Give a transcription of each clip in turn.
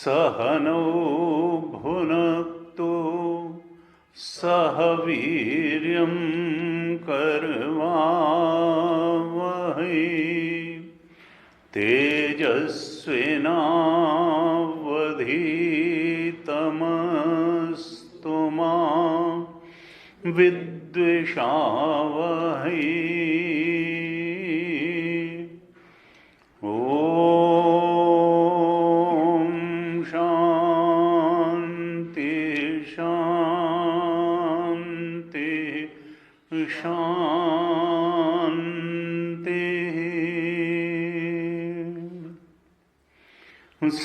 सहनौ भुनक्तु सह वीर्यं करवावहै तेजस्विनावधीतमस्तु मा विद्विषावहै।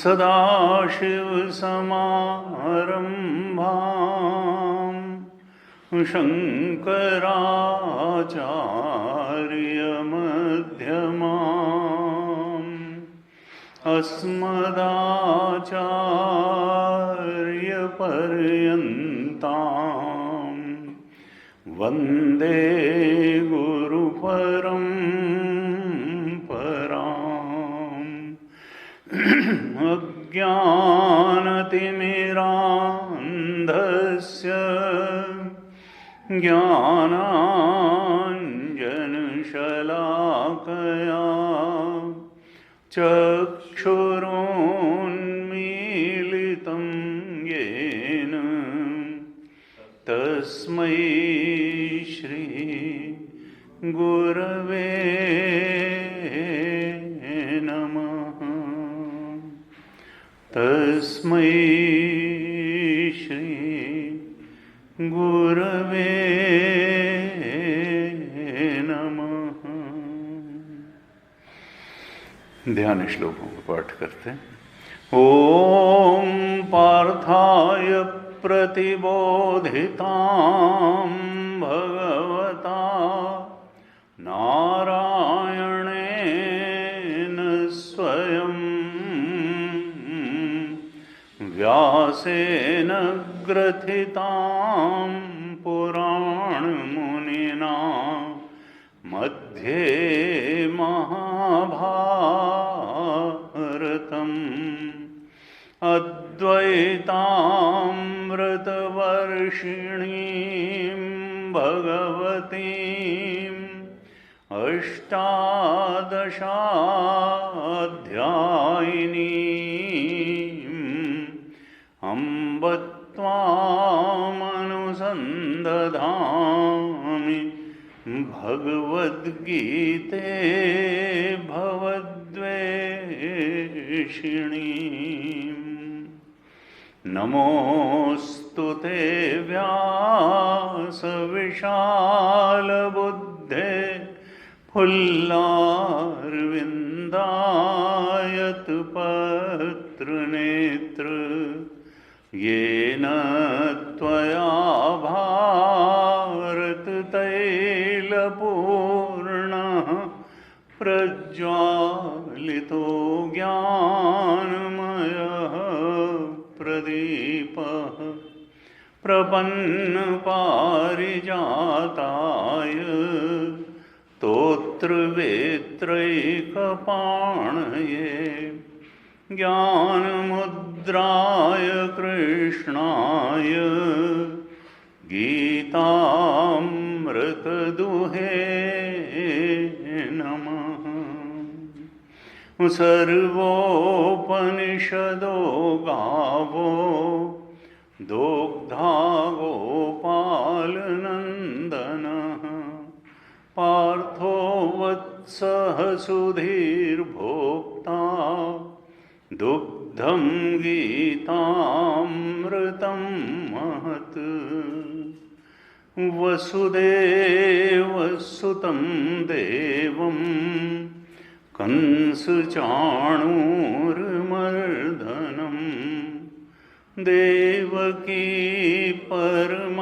सदाशिवसमारम्भां शङ्कराचार्यमध्यमाम् अस्मदाचार्यपर्यन्तां वन्दे गुरुपरम्पराम्। अज्ञानतिमिरान्धस्य ज्ञानाञ्जनशलाकया चक्षुरुन्मीलितं येन तस्मै श्री गुरवे तस्मै श्री गुरवे नमः। ध्यान श्लोकों को पाठ करते हैं। ओम पार्थाय प्रतिबोधितां भगवता नारायणेन स्वयं व्यासेन ग्रथितां पुराणमुनिना मध्ये महाभारतम् अद्वैतामृतवर्षिणीं भगवतीम् अष्टादशाध्यायिनीम् अम्ब त्वामनुसन्दधामि भगवद्गीते भवद्वेषिणीम्। नमोऽस्तु ते व्यासविशालबुद्धे फुल्लारविन्दायतपत्रनेत्र येन त्वया भारततैलपूर्णः प्रज्वालितो ज्ञानमयः प्रदीपः प्रपन्नपारिजाताय स्तोत्रवेत्रैकपाणये ज्ञानमुद्राय कृष्णाय गीतामृतदुहे नमः। सर्वोपनिषदो गावो दोग्धा गोपालनन्दनः पार्थो वत्सः सुधीर्भोक्ता दुग्धं गीतामृतं महत् वसुदेवसुतं देवं कंसचाणूरमर्दनं देवकी परमानन्दं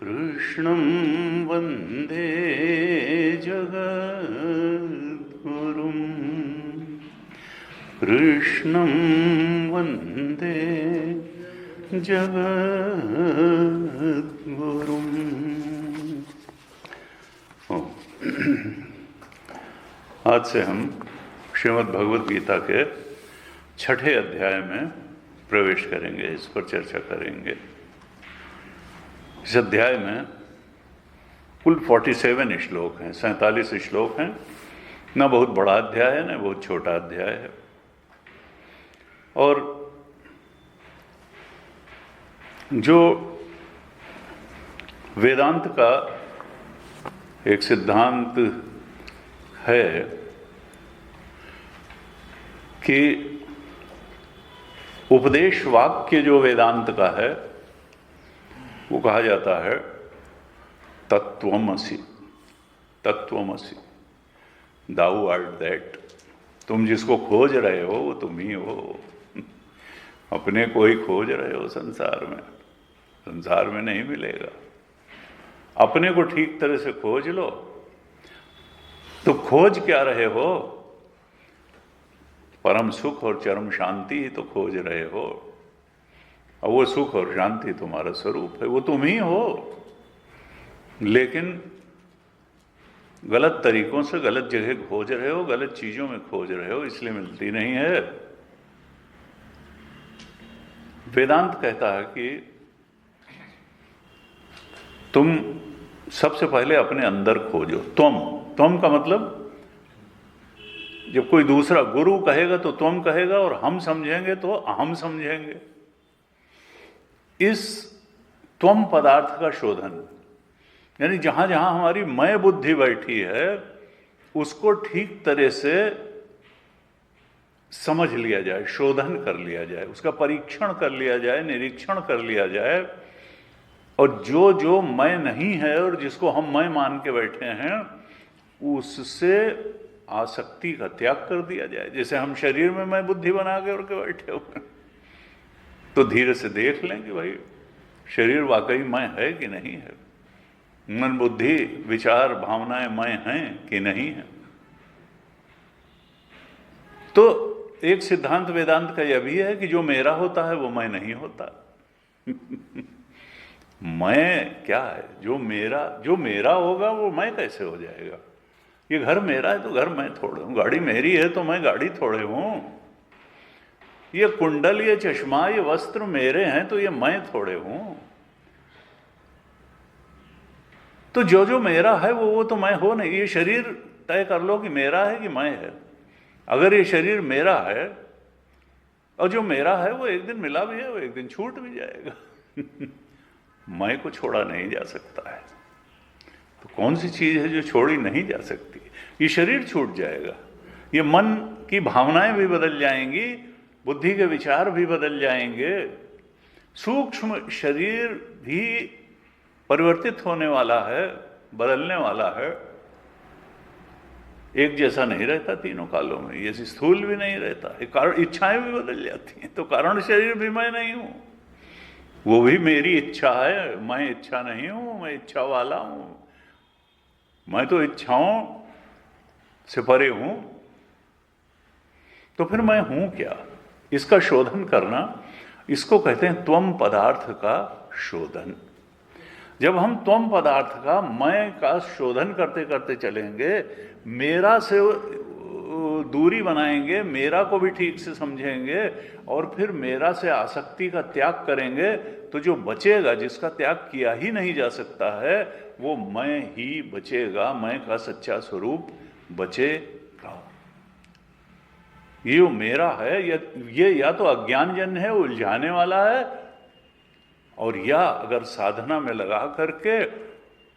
कृष्णं वन्दे जगद्गुरुं कृष्णं वन्दे जगद्गुरुं। आज से हम श्रीमद् भगवद गीता के 6ठे अध्याय में प्रवेश करेंगे, इस पर चर्चा करेंगे। इस अध्याय में कुल 47 श्लोक हैं, 47 श्लोक हैं। ना बहुत बड़ा अध्याय है, ना बहुत छोटा अध्याय है। और जो वेदांत का एक सिद्धांत है कि उपदेश वाक्य जो वेदांत का है वो कहा जाता है तत्वमसि। तत्वमसि, दाउ आर्ट दैट। तुम जिसको खोज रहे हो वो तुम ही हो। अपने को ही खोज रहे हो संसार में, संसार में नहीं मिलेगा। अपने को ठीक तरह से खोज लो। तो खोज क्या रहे हो? परम सुख और चरम शांति ही तो खोज रहे हो। और वो सुख और शांति तुम्हारा स्वरूप है, वो तुम ही हो। लेकिन गलत तरीकों से गलत जगह खोज रहे हो, गलत चीजों में खोज रहे हो, इसलिए मिलती नहीं है। वेदांत कहता है कि तुम सबसे पहले अपने अंदर खोजो। त्वम का मतलब, जब कोई दूसरा गुरु कहेगा तो त्वम कहेगा, और हम समझेंगे तो अहम समझेंगे। इस त्वम पदार्थ का शोधन, यानी जहां जहां हमारी मैं बुद्धि बैठी है उसको ठीक तरह से समझ लिया जाए, शोधन कर लिया जाए, उसका परीक्षण कर लिया जाए, निरीक्षण कर लिया जाए। और जो जो मैं नहीं है और जिसको हम मैं मान के बैठे हैं उससे आसक्ति का त्याग कर दिया जाए। जैसे हम शरीर में मैं बुद्धि बना के बैठे हुए, तो धीरे से देख लें कि भाई शरीर वाकई मैं है कि नहीं है, मन बुद्धि विचार भावनाएं मैं हैं कि नहीं है। तो एक सिद्धांत वेदांत का यह भी है कि जो मेरा होता है वो मैं नहीं होता। मैं क्या है? जो मेरा होगा वो मैं कैसे हो जाएगा? ये घर मेरा है तो घर मैं थोड़े हूं, गाड़ी मेरी है तो मैं गाड़ी थोड़े हूं, ये कुंडल, ये चश्मा, ये वस्त्र मेरे हैं तो ये मैं थोड़े हूं। तो जो जो मेरा है वो तो मैं हो नहीं। ये शरीर तय कर लो कि मेरा है कि मैं है। अगर ये शरीर मेरा है और जो मेरा है वो एक दिन मिला भी है, वो एक दिन छूट भी जाएगा। मैं को छोड़ा नहीं जा सकता है। तो कौन सी चीज है जो छोड़ी नहीं जा सकती? ये शरीर छूट जाएगा, ये मन की भावनाएं भी बदल जाएंगी, बुद्धि के विचार भी बदल जाएंगे, सूक्ष्म शरीर भी परिवर्तित होने वाला है, बदलने वाला है। एक जैसा नहीं रहता तीनों कालों में, ये स्थूल भी नहीं रहता, कारण इच्छाएं भी बदल जाती हैं। तो कारण शरीर भी मैं नहीं हूं, वो भी मेरी इच्छा है, मैं इच्छा नहीं हूं, मैं इच्छा वाला हूं। मैं तो इच्छाओं से परे हूं। तो फिर मैं हूं क्या? इसका शोधन करना, इसको कहते हैं त्वम पदार्थ का शोधन। जब हम त्वम पदार्थ का, मैं का शोधन करते करते चलेंगे, मेरा से दूरी बनाएंगे, मेरा को भी ठीक से समझेंगे और फिर मेरा से आसक्ति का त्याग करेंगे, तो जो बचेगा, जिसका त्याग किया ही नहीं जा सकता है, वो मैं ही बचेगा, मैं का सच्चा स्वरूप बचेगा। ये जो मेरा है ये या तो अज्ञानजन्य है, उलझाने वाला है, और या अगर साधना में लगा करके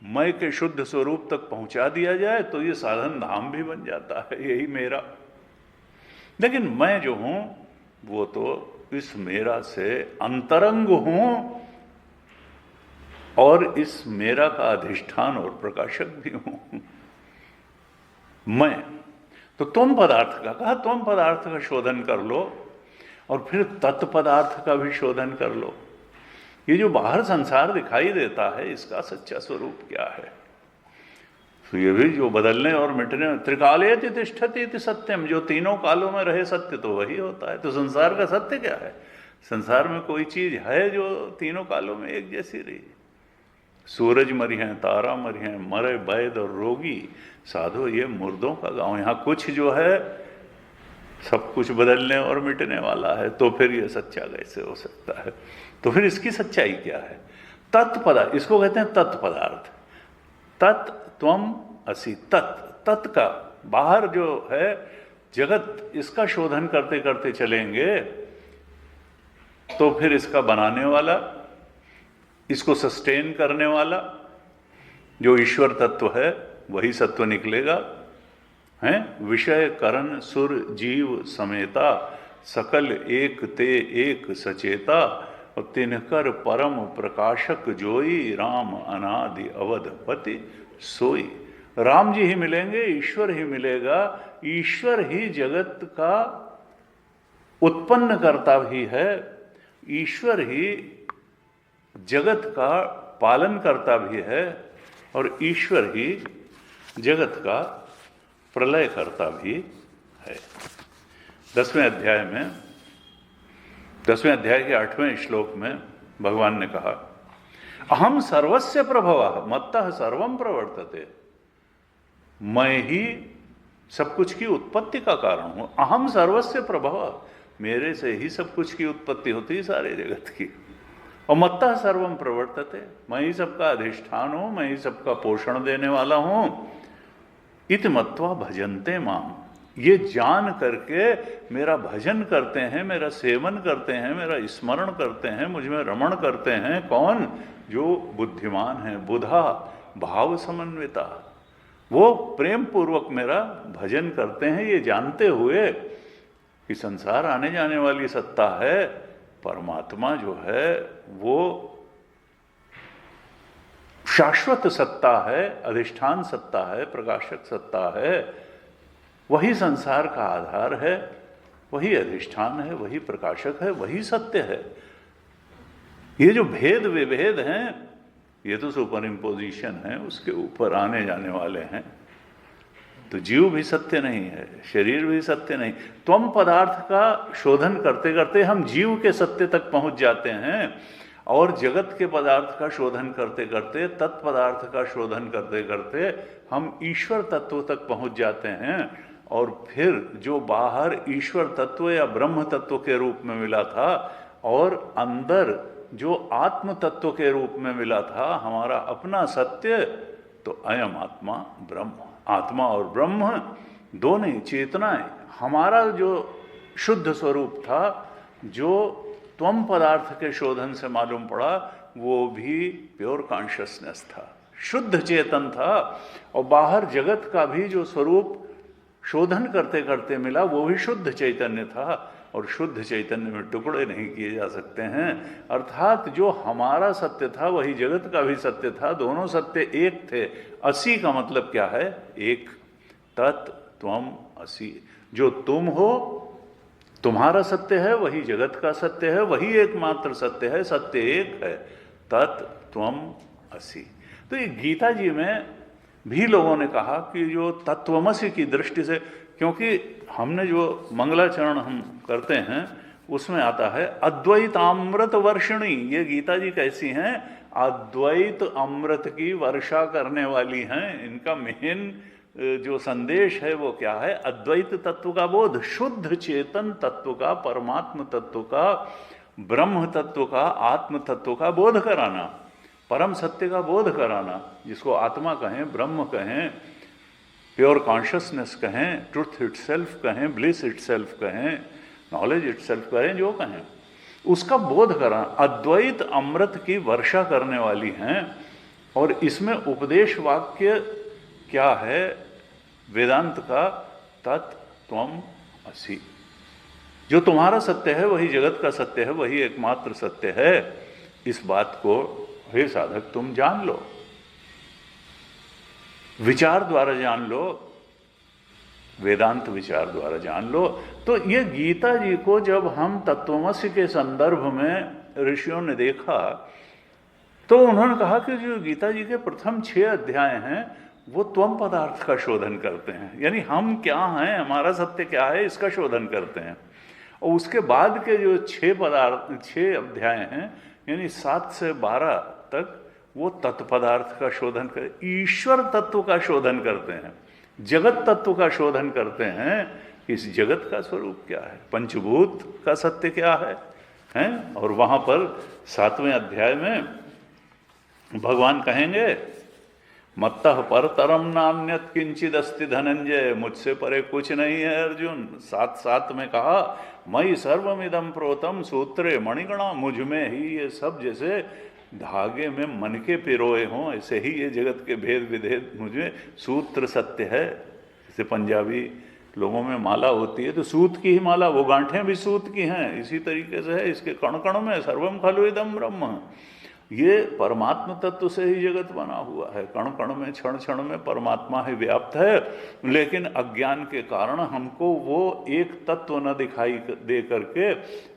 मैं के शुद्ध स्वरूप तक पहुंचा दिया जाए तो ये साधन धाम भी बन जाता है। यही मेरा। लेकिन मैं जो हूं वो तो इस मेरा से अंतरंग हूं और इस मेरा का अधिष्ठान और प्रकाशक भी हूं। मैं तो तुम पदार्थ का कहा, तुम पदार्थ का शोधन कर लो और फिर तत्पदार्थ का भी शोधन कर लो। ये जो बाहर संसार दिखाई देता है इसका सच्चा स्वरूप क्या है? तो ये भी जो बदलने और मिटने, त्रिकालेति तिष्ठति इति सत्यम, जो तीनों कालों में रहे सत्य तो वही होता है। तो संसार का सत्य क्या है? संसार में कोई चीज है जो तीनों कालों में एक जैसी रही? सूरज मरी हैं, तारा मरी हैं, मरे वैद और रोगी, साधो ये मुर्दों का गांव। यहाँ कुछ जो है सब कुछ बदलने और मिटने वाला है, तो फिर ये सच्चा कैसे हो सकता है? तो फिर इसकी सच्चाई क्या है? तत्पदार्थ, इसको कहते हैं तत्पदार्थ। तत् त्वम असि, तत् का बाहर जो है जगत, इसका शोधन करते करते चलेंगे तो फिर इसका बनाने वाला, इसको सस्टेन करने वाला जो ईश्वर तत्व है वही सत्व निकलेगा। हैं विषय करण सुर जीव समेता, सकल एक ते एक सचेता, और तिनकर परम प्रकाशक जोई, राम अनादि अवधपति सोई। राम जी ही मिलेंगे, ईश्वर ही मिलेगा। ईश्वर ही जगत का उत्पन्न करता भी है, ईश्वर ही जगत का पालन करता भी है, और ईश्वर ही जगत का प्रलय करता भी है। 10वें अध्याय के 8वें श्लोक में भगवान ने कहा, अहम सर्वस्य प्रभवः मत्तः सर्वं प्रवर्तते। मैं ही सब कुछ की उत्पत्ति का कारण हूं। अहम सर्वस्य प्रभवः, मेरे से ही सब कुछ की उत्पत्ति होती है सारे जगत की। और मत्तः सर्वं प्रवर्तते, मैं ही सबका अधिष्ठान हूं, मैं ही सबका पोषण देने वाला हूं। इति मत्वा भजन्ते माम, ये जान करके मेरा भजन करते हैं, मेरा सेवन करते हैं, मेरा स्मरण करते हैं, मुझ में रमण करते हैं। कौन? जो बुद्धिमान है, बुधा भाव समन्विता, वो प्रेम पूर्वक मेरा भजन करते हैं, ये जानते हुए कि संसार आने जाने वाली सत्ता है, परमात्मा जो है वो शाश्वत सत्ता है, अधिष्ठान सत्ता है, प्रकाशक सत्ता है, वही संसार का आधार है, वही अधिष्ठान है, वही प्रकाशक है, वही सत्य है। ये जो भेद विभेद हैं ये तो सुपर इम्पोजिशन है, उसके ऊपर आने जाने वाले हैं। तो जीव भी सत्य नहीं है, शरीर भी सत्य नहीं। त्वम पदार्थ का शोधन करते करते हम जीव के सत्य तक पहुंच जाते हैं, और जगत के पदार्थ का शोधन करते करते, तत्पदार्थ का शोधन करते करते हम ईश्वर तत्व तक पहुंच जाते हैं। और फिर जो बाहर ईश्वर तत्व या ब्रह्म तत्व के रूप में मिला था, और अंदर जो आत्म तत्व के रूप में मिला था, हमारा अपना सत्य, तो अयम आत्मा ब्रह्म। आत्मा और ब्रह्म दोनों ही चेतनाएं, हमारा जो शुद्ध स्वरूप था, जो त्वम पदार्थ के शोधन से मालूम पड़ा, वो भी प्योर कॉन्शियसनेस था, शुद्ध चेतन था। और बाहर जगत का भी जो स्वरूप शोधन करते करते मिला, वो भी शुद्ध चैतन्य था, और शुद्ध चैतन्य में टुकड़े नहीं किए जा सकते हैं। अर्थात जो हमारा सत्य था वही जगत का भी सत्य था, दोनों सत्य एक थे। असी का मतलब क्या है? एक। तत् त्वम असी, जो तुम हो, तुम्हारा सत्य है, वही जगत का सत्य है, वही एकमात्र सत्य है, सत्य एक है। तत् त्वम असी। तो ये गीता जी में भी लोगों ने कहा कि जो तत्वमसि की दृष्टि से, क्योंकि हमने जो मंगलाचरण हम करते हैं उसमें आता है अद्वैत अमृत वर्षिणी। ये गीता जी कैसी हैं? अद्वैत अमृत की वर्षा करने वाली हैं। इनका मेन जो संदेश है वो क्या है? अद्वैत तत्व का बोध, शुद्ध चेतन तत्व का, परमात्म तत्व का, ब्रह्म तत्व का, आत्म तत्व का बोध कराना, परम सत्य का बोध कराना, जिसको आत्मा कहें, ब्रह्म कहें, प्योर कॉन्शियसनेस कहें, ट्रुथ इटसेल्फ कहें, ब्लिस इटसेल्फ कहें, नॉलेज इटसेल्फ कहें, जो कहें, उसका बोध करा अद्वैत अमृत की वर्षा करने वाली हैं। और इसमें उपदेश वाक्य क्या है वेदांत का? तत्त्वम् असि। जो तुम्हारा सत्य है वही जगत का सत्य है, वही एकमात्र सत्य है। इस बात को हे साधक तुम जान लो, विचार द्वारा जान लो, वेदांत विचार द्वारा जान लो। तो ये गीता जी को जब हम तत्वमसि के संदर्भ में ऋषियों ने देखा तो उन्होंने कहा कि जो गीता जी के प्रथम 6 अध्याय हैं वो त्वम पदार्थ का शोधन करते हैं, यानी हम क्या हैं, हमारा सत्य क्या है, इसका शोधन करते हैं। और उसके बाद के जो 6 अध्याय हैं, यानी 7 से 12 तक, वो तत्पदार्थ का शोधन कर, ईश्वर तत्व का शोधन करते हैं, जगत तत्व का शोधन करते हैं। इस जगत का स्वरूप क्या है, पंचभूत का सत्य क्या है, हैं? और वहां पर 7वें अध्याय में भगवान कहेंगे मत्तः परतरम नान्यत किंचिद अस्ति धनंजय, मुझसे परे कुछ नहीं है अर्जुन। 7:7 में कहा मयि सर्वमिदं प्रोतम सूत्रे मणिगणा, मुझ में ही ये सब जैसे धागे में मन के पिरोए हों, ऐसे ही ये जगत के भेद विधेद मुझे सूत्र सत्य है। जैसे पंजाबी लोगों में माला होती है तो सूत की ही माला, वो गांठें भी सूत की हैं, इसी तरीके से है इसके कण कण में सर्वम खलु इदं ब्रह्म। ये परमात्मा तत्व से ही जगत बना हुआ है, कण कण में, क्षण क्षण में परमात्मा ही व्याप्त है। लेकिन अज्ञान के कारण हमको वो एक तत्व न दिखाई दे करके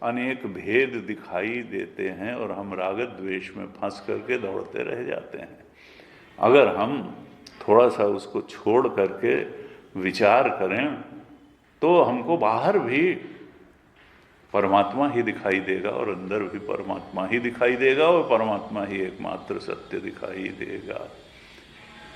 अनेक भेद दिखाई देते हैं और हम राग द्वेष में फंस करके दौड़ते रह जाते हैं। अगर हम थोड़ा सा उसको छोड़ करके विचार करें तो हमको बाहर भी परमात्मा ही दिखाई देगा और अंदर भी परमात्मा ही दिखाई देगा और परमात्मा ही एकमात्र सत्य दिखाई देगा।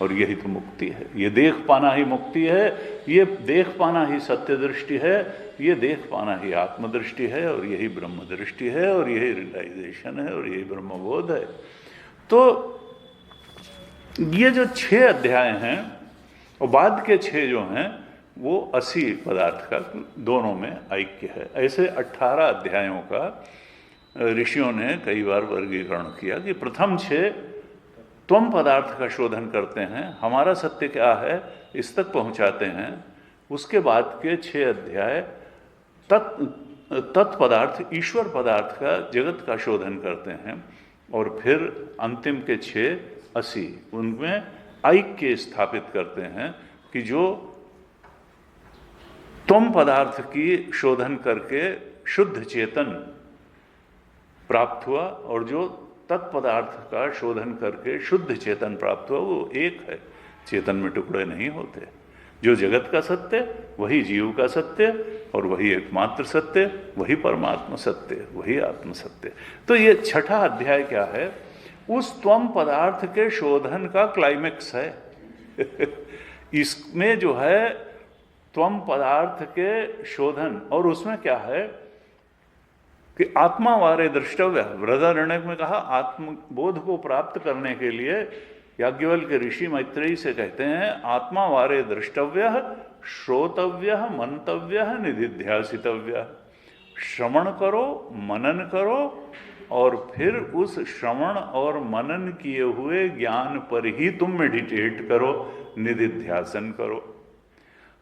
और यही तो मुक्ति है, ये देख पाना ही मुक्ति है, ये देख पाना ही सत्य दृष्टि है, ये देख पाना ही आत्मदृष्टि है, और यही ब्रह्म दृष्टि है, और यही रियलाइजेशन है, और यही ब्रह्मबोध है। तो ये जो 6 अध्याय हैं और बाद के 6 जो हैं वो 80 पदार्थ का दोनों में ऐक्य है। ऐसे 18 अध्यायों का ऋषियों ने कई बार वर्गीकरण किया कि प्रथम 6 त्वम पदार्थ का शोधन करते हैं, हमारा सत्य क्या है इस तक पहुंचाते हैं। उसके बाद के 6 अध्याय तत्पदार्थ, ईश्वर पदार्थ का, जगत का शोधन करते हैं। और फिर अंतिम के 6 80 उनमें ऐक्य स्थापित करते हैं कि जो त्वम पदार्थ की शोधन करके शुद्ध चेतन प्राप्त हुआ और जो तत्पदार्थ का शोधन करके शुद्ध चेतन प्राप्त हुआ, वो एक है, चेतन में टुकड़े नहीं होते। जो जगत का सत्य वही जीव का सत्य, और वही एकमात्र सत्य, वही परमात्मा सत्य, वही आत्म सत्य। तो ये 6ठा अध्याय क्या है, उस त्वम पदार्थ के शोधन का क्लाइमेक्स है। इसमें जो है त्वम पदार्थ के शोधन, और उसमें क्या है कि आत्मा वारे द्रष्टव्य, बृहदारण्यक में कहा आत्मबोध को प्राप्त करने के लिए याज्ञवल्क्य ऋषि मैत्रेयी से कहते हैं आत्मा वारे द्रष्टव्य, श्रोतव्य, मंतव्य, निधिध्यासितव्य। श्रवण करो, मनन करो, और फिर उस श्रवण और मनन किए हुए ज्ञान पर ही तुम मेडिटेट करो, निधिध्यासन करो।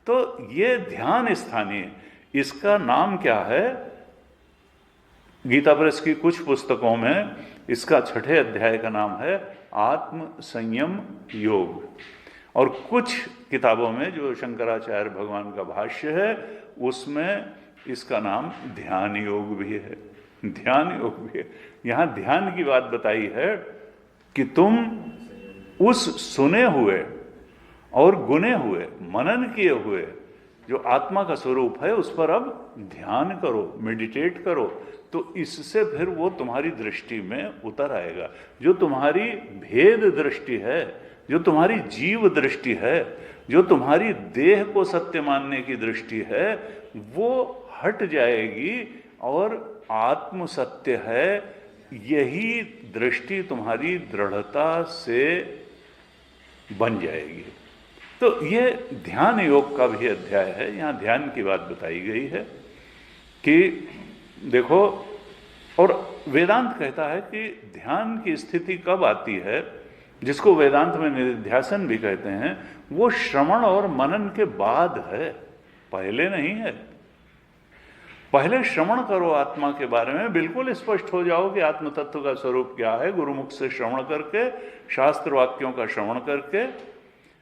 तो ये ध्यान स्थानीय, इसका नाम क्या है? गीता प्रेस की कुछ पुस्तकों में इसका 6ठे अध्याय का नाम है आत्म संयम योग, और कुछ किताबों में जो शंकराचार्य भगवान का भाष्य है उसमें इसका नाम ध्यान योग भी है। ध्यान योग भी है। यहाँ ध्यान की बात बताई है कि तुम उस सुने हुए और गुने हुए, मनन किए हुए जो आत्मा का स्वरूप है उस पर अब ध्यान करो, मेडिटेट करो, तो इससे फिर वो तुम्हारी दृष्टि में उतर आएगा। जो तुम्हारी भेद दृष्टि है, जो तुम्हारी जीव दृष्टि है, जो तुम्हारी देह को सत्य मानने की दृष्टि है, वो हट जाएगी और आत्म सत्य है, यही दृष्टि तुम्हारी दृढ़ता से बन जाएगी। तो ये ध्यान योग का भी अध्याय है। यहाँ ध्यान की बात बताई गई है कि देखो, और वेदांत कहता है कि ध्यान की स्थिति कब आती है, जिसको वेदांत में निधिध्यासन भी कहते हैं, वो श्रवण और मनन के बाद है, पहले नहीं है। पहले श्रवण करो आत्मा के बारे में, बिल्कुल स्पष्ट हो जाओ कि आत्म तत्व का स्वरूप क्या है, गुरुमुख से श्रवण करके, शास्त्र वाक्यों का श्रवण करके,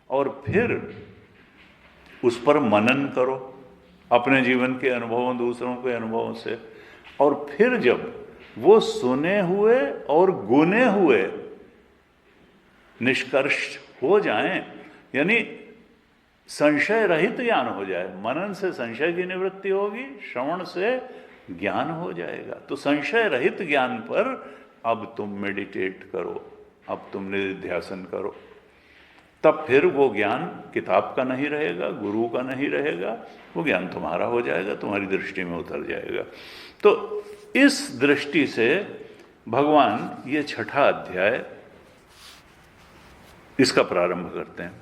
और फिर उस पर मनन करो अपने जीवन के अनुभवों, दूसरों के अनुभवों से। और फिर जब वो सुने हुए और गुने हुए निष्कर्ष हो जाएं, यानी संशय रहित ज्ञान हो जाए, मनन से संशय की निवृत्ति होगी, श्रवण से ज्ञान हो जाएगा। तो संशय रहित ज्ञान पर अब तुम मेडिटेट करो, अब तुम निधिध्यासन करो, तब फिर वो ज्ञान किताब का नहीं रहेगा, गुरु का नहीं रहेगा, वो ज्ञान तुम्हारा हो जाएगा, तुम्हारी दृष्टि में उतर जाएगा। तो इस दृष्टि से भगवान ये छठा अध्याय इसका प्रारंभ करते हैं।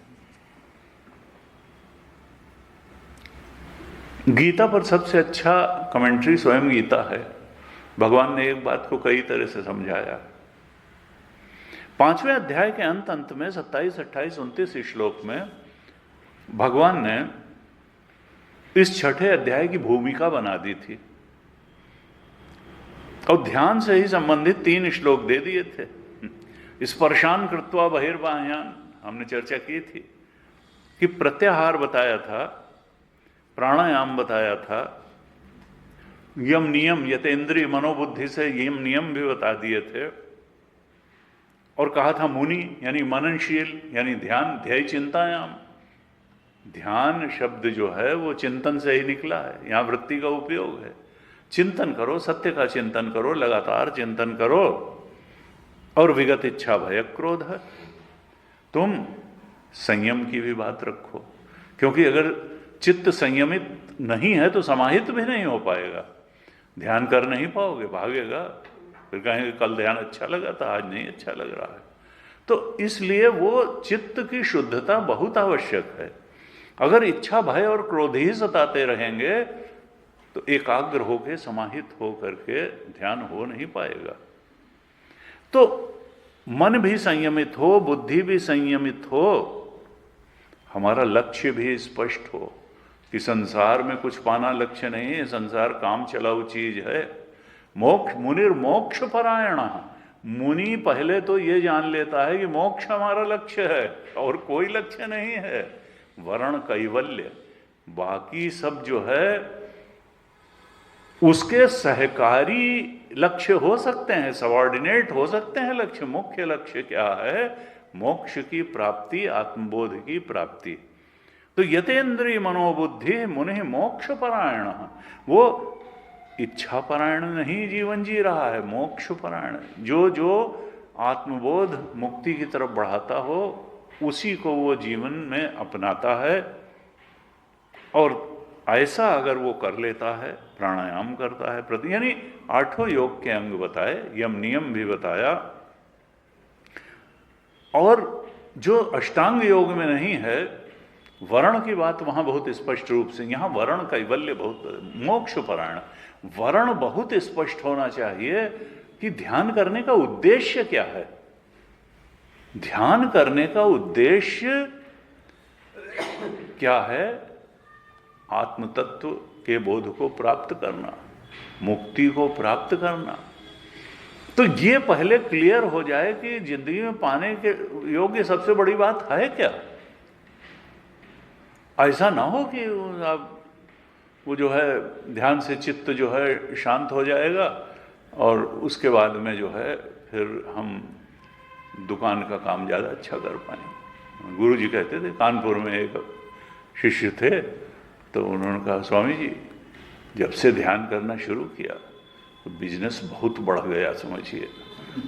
गीता पर सबसे अच्छा कमेंट्री स्वयं गीता है। भगवान ने एक बात को कई तरह से समझाया। 5वें अध्याय के अंत में 27, 28, 29 श्लोक में भगवान ने इस छठे अध्याय की भूमिका बना दी थी और ध्यान से ही संबंधित 3 श्लोक दे दिए थे। स्पर्शान कृत्वा बहिर्बाह्यान हमने चर्चा की थी कि प्रत्याहार बताया था, प्राणायाम बताया था, यम नियम यतेंद्रिय मनोबुद्धि से यम नियम भी बता दिए थे, और कहा था मुनि यानी मननशील यानी ध्यान, ध्यय चिंतायाम। ध्यान शब्द जो है वो चिंतन से ही निकला है, यहाँ वृत्ति का उपयोग है। चिंतन करो, सत्य का चिंतन करो, लगातार चिंतन करो, और विगत इच्छा भय क्रोध है। तुम संयम की भी बात रखो, क्योंकि अगर चित्त संयमित नहीं है तो समाहित भी नहीं हो पाएगा, ध्यान कर नहीं पाओगे, भागेगा, फिर कहेंगे कल ध्यान अच्छा लगा था, आज नहीं अच्छा लग रहा है। तो इसलिए वो चित्त की शुद्धता बहुत आवश्यक है। अगर इच्छा भय और क्रोध ही सताते रहेंगे तो एकाग्र होकर समाहित हो करके ध्यान हो नहीं पाएगा। तो मन भी संयमित हो, बुद्धि भी संयमित हो, हमारा लक्ष्य भी स्पष्ट हो कि संसार में कुछ पाना लक्ष्य नहीं है, संसार काम चलाऊ चीज है। मोक्ष मुनिर मोक्ष परायण, मुनि पहले तो ये जान लेता है कि मोक्ष हमारा लक्ष्य है और कोई लक्ष्य नहीं है, वर्ण कैवल्य। बाकी सब जो है उसके सहकारी लक्ष्य हो सकते हैं, सबऑर्डिनेट हो सकते हैं लक्ष्य। मुख्य लक्ष्य क्या है? मोक्ष की प्राप्ति, आत्मबोध की प्राप्ति। तो यतेंद्रिय मनोबुद्धि मुनि मोक्ष परायण, वो इच्छा परायण नहीं जीवन जी रहा है, मोक्ष परायण। जो जो आत्मबोध मुक्ति की तरफ बढ़ाता हो उसी को वो जीवन में अपनाता है। और ऐसा अगर वो कर लेता है, प्राणायाम करता है, प्रति यानी 8 योग के अंग बताए, यम नियम भी बताया। और जो अष्टांग योग में नहीं है, वर्ण की बात वहां बहुत स्पष्ट रूप से, यहां वर्ण कैवल्य बहुत, मोक्ष परायण, वर्ण बहुत स्पष्ट होना चाहिए कि ध्यान करने का उद्देश्य क्या है। ध्यान करने का उद्देश्य क्या है? आत्म तत्व के बोध को प्राप्त करना, मुक्ति को प्राप्त करना। तो ये पहले क्लियर हो जाए कि जिंदगी में पाने के योग्य सबसे बड़ी बात है क्या। ऐसा ना हो कि आप वो जो है ध्यान से चित्त जो है शांत हो जाएगा और उसके बाद में जो है फिर हम दुकान का काम ज़्यादा अच्छा कर पाएंगे। गुरु जी कहते थे, कानपुर में एक शिष्य थे, तो उन्होंने कहा स्वामी जी जब से ध्यान करना शुरू किया तो बिजनेस बहुत बढ़ गया समझिए।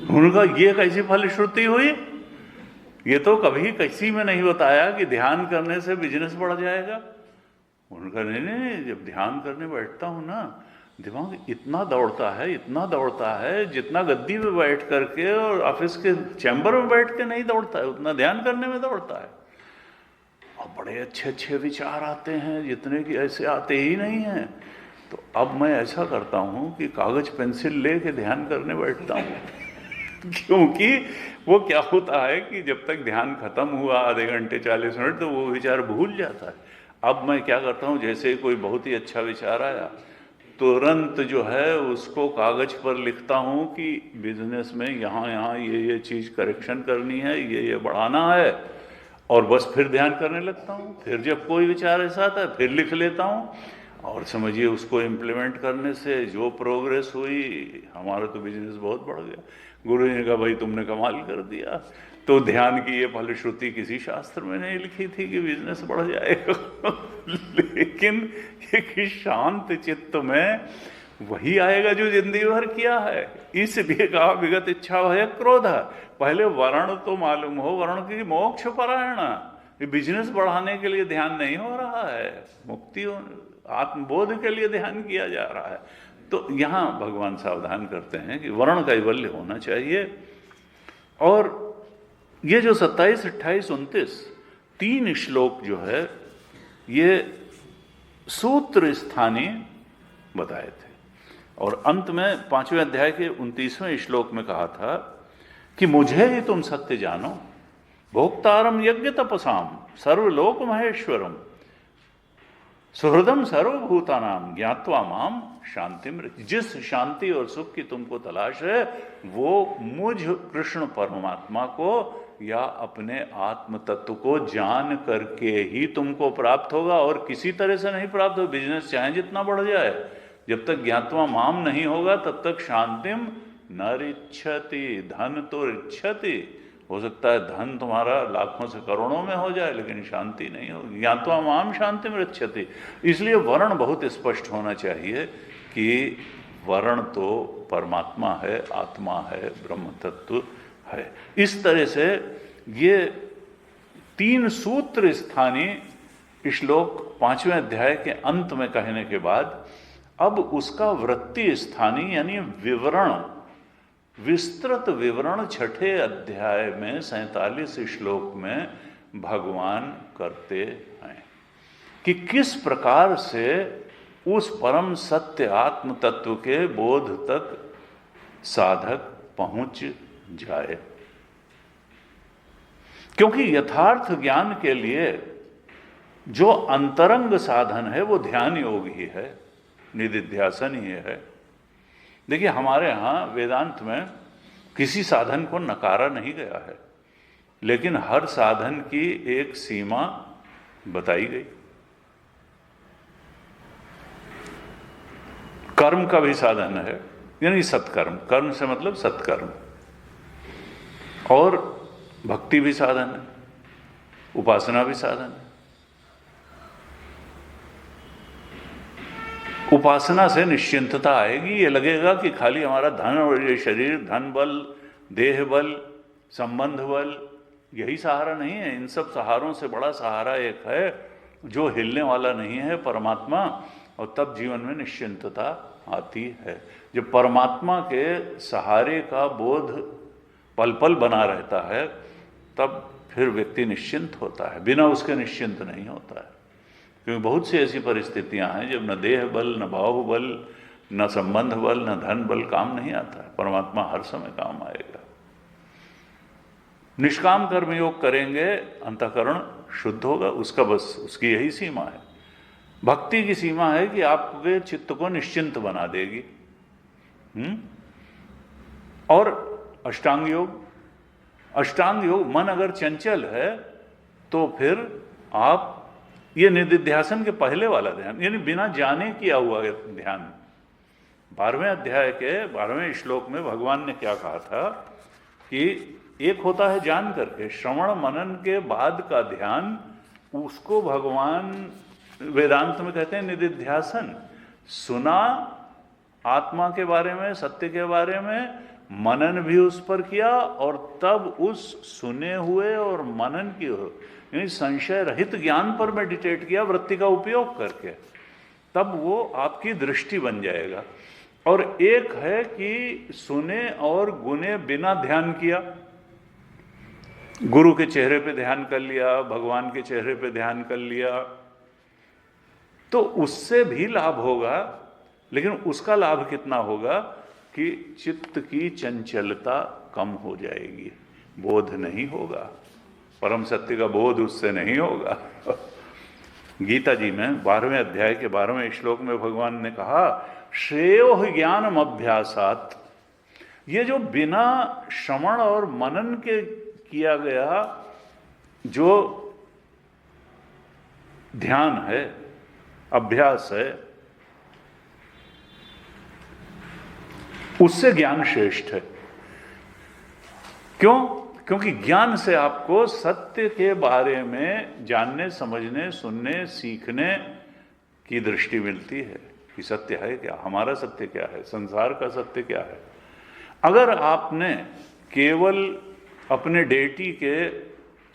उन्होंने कहा ये कैसी फलश्रुति हुई? ये तो कभी किसी में नहीं बताया कि ध्यान करने से बिजनेस बढ़ जाएगा। उन्होंने कहा नहीं, जब ध्यान करने बैठता हूँ ना, दिमाग इतना दौड़ता है जितना गद्दी में बैठ करके और ऑफिस के चैम्बर में बैठ के नहीं दौड़ता है, उतना ध्यान करने में दौड़ता है। और बड़े अच्छे अच्छे विचार आते हैं, जितने कि ऐसे आते ही नहीं हैं। तो अब मैं ऐसा करता हूँ कि कागज पेंसिल ले के ध्यान करने बैठता हूँ क्योंकि वो क्या होता है कि जब तक ध्यान खत्म हुआ आधे घंटे 40 मिनट तो वो विचार भूल जाता है। अब मैं क्या करता हूँ, जैसे कोई बहुत ही अच्छा विचार आया तुरंत जो है उसको कागज पर लिखता हूँ कि बिजनेस में यहाँ यहाँ ये चीज़ करेक्शन करनी है, ये बढ़ाना है, और बस फिर ध्यान करने लगता हूँ। फिर जब कोई विचार ऐसा आता है फिर लिख लेता हूँ, और समझिए उसको इम्प्लीमेंट करने से जो प्रोग्रेस हुई, हमारा तो बिजनेस बहुत बढ़ गया। गुरु जी ने कहा भाई तुमने कमाल कर दिया। तो ध्यान की ये फलश्रुति किसी शास्त्र में नहीं लिखी थी कि बिजनेस बढ़ जाएगा लेकिन एक शांत चित्त में वही आएगा जो जिंदगी भर किया है। इसलिए कहा विगत इच्छा भय क्रोध। पहले वर्ण तो मालूम हो, वर्ण की मोक्ष परायण। ये बिजनेस बढ़ाने के लिए ध्यान नहीं हो रहा है, मुक्ति आत्मबोध के लिए ध्यान किया जा रहा है। तो यहाँ भगवान सावधान करते हैं कि वर्ण कैवल्य होना चाहिए। और ये जो 27, 28, 29 3 श्लोक जो है ये सूत्र स्थानीय बताए थे, और अंत में 5वें अध्याय के 29वें श्लोक में कहा था कि मुझे ही तुम सत्य जानो, भोक्तारम यज्ञ तपसाम सर्वलोक महेश्वरम सुहृदम सर्वभूतानाम ज्ञात्वा माम शांतिम। जिस शांति और सुख की तुमको तलाश है वो मुझ कृष्ण परमात्मा को या अपने आत्म तत्व को जान करके ही तुमको प्राप्त होगा, और किसी तरह से नहीं प्राप्त हो। बिजनेस चाहे जितना बढ़ जाए, जब तक ज्ञात्वा माम नहीं होगा तब तक शांतिम न रिच्छति। धन तो रिच्छति, हो सकता है धन तुम्हारा लाखों से करोड़ों में हो जाए लेकिन शांति नहीं होगी। ज्ञात्वा माम शांतिम रिच्छति। इसलिए वर्ण बहुत स्पष्ट होना चाहिए कि वर्ण तो परमात्मा है, आत्मा है, ब्रह्म तत्व है। इस तरह से ये 3 सूत्र स्थानीय श्लोक 5वें अध्याय के अंत में कहने के बाद अब उसका वृत्ति स्थानीय यानी विवरण, विस्तृत विवरण 6ठे अध्याय में 47 श्लोक में भगवान करते हैं कि किस प्रकार से उस परम सत्य आत्म तत्व के बोध तक साधक पहुंच जाए। क्योंकि यथार्थ ज्ञान के लिए जो अंतरंग साधन है वो ध्यान योग ही है, निधिध्यासन ही है। देखिए हमारे यहाँ वेदांत में किसी साधन को नकारा नहीं गया है, लेकिन हर साधन की एक सीमा बताई गई। कर्म का भी साधन है, यानी सत्कर्म, कर्म से मतलब सत्कर्म, और भक्ति भी साधन है, उपासना भी साधन है। उपासना से निश्चिंतता आएगी, ये लगेगा कि खाली हमारा धन और ये शरीर, धन बल, देह बल, संबंध बल, यही सहारा नहीं है। इन सब सहारों से बड़ा सहारा एक है जो हिलने वाला नहीं है, परमात्मा। और तब जीवन में निश्चिंतता आती है। जब परमात्मा के सहारे का बोध पल पल बना रहता है तब फिर व्यक्ति निश्चिंत होता है, बिना उसके निश्चिंत नहीं होता है। क्योंकि बहुत सी ऐसी परिस्थितियां हैं जब न देह बल, न भाव बल, न संबंध बल, न धन बल काम नहीं आता है। परमात्मा हर समय काम आएगा। निष्काम कर्मयोग करेंगे, अंतःकरण शुद्ध होगा, उसका बस उसकी यही सीमा है। भक्ति की सीमा है कि आपके चित्त को निश्चिंत बना देगी। और अष्टांग योग, अष्टांग योग, मन अगर चंचल है तो फिर आप ये निधिध्यासन के पहले वाला ध्यान, यानी बिना जाने किया हुआ ध्यान। 12वें अध्याय के 12वें श्लोक में भगवान ने क्या कहा था कि एक होता है जान करके, श्रवण मनन के बाद का ध्यान, उसको भगवान वेदांत में कहते हैं निधिध्यासन। सुना आत्मा के बारे में, सत्य के बारे में, मनन भी उस पर किया, और तब उस सुने हुए और मनन की यानी संशय रहित ज्ञान पर मेडिटेट किया वृत्ति का उपयोग करके, तब वो आपकी दृष्टि बन जाएगा। और एक है कि सुने और गुने बिना ध्यान किया, गुरु के चेहरे पे ध्यान कर लिया, भगवान के चेहरे पे ध्यान कर लिया, तो उससे भी लाभ होगा, लेकिन उसका लाभ कितना होगा कि चित्त की चंचलता कम हो जाएगी, बोध नहीं होगा, परम सत्य का बोध उससे नहीं होगा। गीता जी में 12वें अध्याय के 12वें श्लोक में भगवान ने कहा, श्रेयो ज्ञानम अभ्यासात। ये जो बिना श्रवण और मनन के किया गया जो ध्यान है, अभ्यास है, उससे ज्ञान श्रेष्ठ है। क्यों? क्योंकि ज्ञान से आपको सत्य के बारे में जानने, समझने, सुनने, सीखने की दृष्टि मिलती है कि सत्य है क्या, हमारा सत्य क्या है, संसार का सत्य क्या है। अगर आपने केवल अपने डेटी के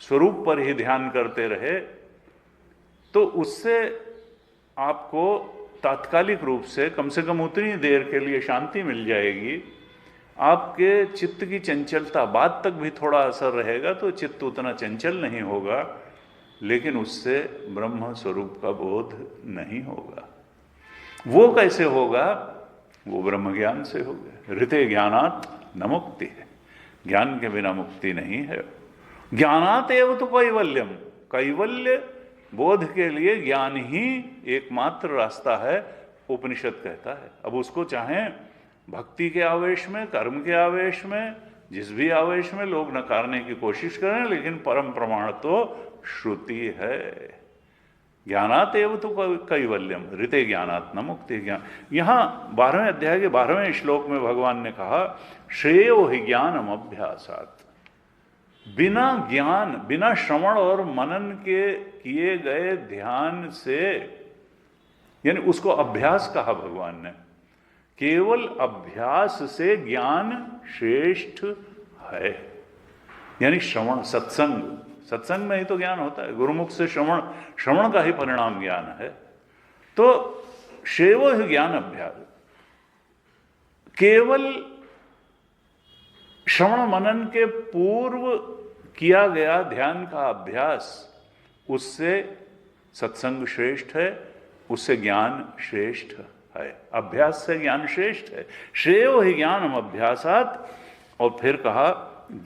स्वरूप पर ही ध्यान करते रहे तो उससे आपको तात्कालिक रूप से कम उतनी देर के लिए शांति मिल जाएगी, आपके चित्त की चंचलता बाद तक भी थोड़ा असर रहेगा, तो चित्त उतना चंचल नहीं होगा, लेकिन उससे ब्रह्म स्वरूप का बोध नहीं होगा। वो कैसे होगा? वो ब्रह्म ज्ञान से होगा। ऋते ज्ञानात् न मुक्ति है, ज्ञान के बिना मुक्ति नहीं है। ज्ञानात् एव तो कैवल्यम, कैवल्य बोध के लिए ज्ञान ही एकमात्र रास्ता है, उपनिषद कहता है। अब उसको चाहें भक्ति के आवेश में, कर्म के आवेश में, जिस भी आवेश में लोग नकारने की कोशिश करें, लेकिन परम प्रमाण तो श्रुति है। ज्ञानात् एव तो कैवल्यम, ऋते ज्ञानात् न मुक्ति। ज्ञान, यहाँ 12वें अध्याय के 12वें श्लोक में भगवान ने कहा, श्रेयो हि ज्ञानम अभ्यासात्। बिना ज्ञान, बिना श्रवण और मनन के किए गए ध्यान से, यानी उसको अभ्यास कहा भगवान ने, केवल अभ्यास से ज्ञान श्रेष्ठ है। यानी श्रवण, सत्संग, सत्संग में ही तो ज्ञान होता है। गुरुमुख से श्रवण, श्रवण का ही परिणाम ज्ञान है। तो श्रेयो ही ज्ञान अभ्यास, केवल श्रवण मनन के पूर्व किया गया ध्यान का अभ्यास, उससे सत्संग श्रेष्ठ है, उससे ज्ञान श्रेष्ठ है। अभ्यास से ज्ञान श्रेष्ठ है। श्रेयो ही ज्ञानम अभ्यासात्। और फिर कहा,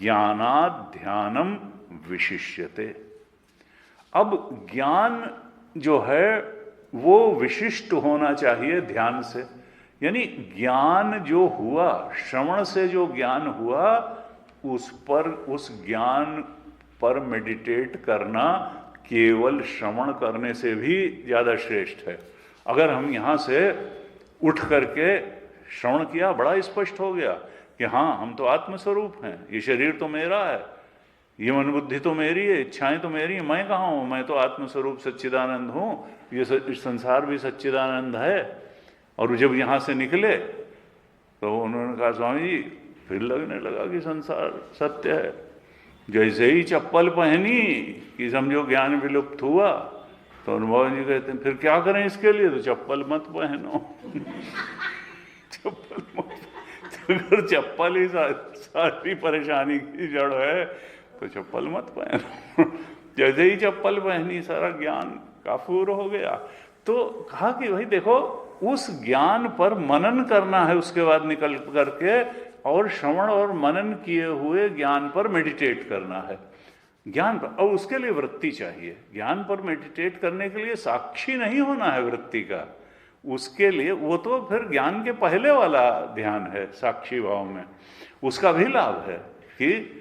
ज्ञानात् ध्यानम विशिष्यते। अब ज्ञान जो है वो विशिष्ट होना चाहिए ध्यान से। यानी ज्ञान जो हुआ, श्रवण से जो ज्ञान हुआ, उस पर, उस ज्ञान पर मेडिटेट करना केवल श्रवण करने से भी ज़्यादा श्रेष्ठ है। अगर हम यहाँ से उठ करके श्रवण किया, बड़ा स्पष्ट हो गया कि हाँ, हम तो आत्मस्वरूप हैं, ये शरीर तो मेरा है, ये मन बुद्धि तो मेरी है, इच्छाएं तो मेरी हैं, मैं कहाँ हूँ, मैं तो आत्मस्वरूप सच्चिदानंद हूँ, ये संसार भी सच्चिदानंद है। और जब यहाँ से निकले तो उन्होंने कहा, स्वामी जी, फिर लगने लगा कि संसार सत्य है। जैसे ही चप्पल पहनी कि समझो ज्ञान विलुप्त हुआ, तो अनुभव जी कहते हैं, फिर क्या करें इसके लिए? तो चप्पल मत पहनो। चप्पल मत, अगर चप्पल ही सारी परेशानी की जड़ है तो चप्पल मत पहनो। जैसे ही चप्पल पहनी, सारा ज्ञान काफूर हो गया। तो कहा कि भाई देखो, उस ज्ञान पर मनन करना है, उसके बाद निकल करके, और श्रवण और मनन किए हुए ज्ञान पर मेडिटेट करना है। ज्ञान पर, और उसके लिए वृत्ति चाहिए। ज्ञान पर मेडिटेट करने के लिए साक्षी नहीं होना है वृत्ति का, उसके लिए वो तो फिर ज्ञान के पहले वाला ध्यान है, साक्षी भाव में। उसका भी लाभ है कि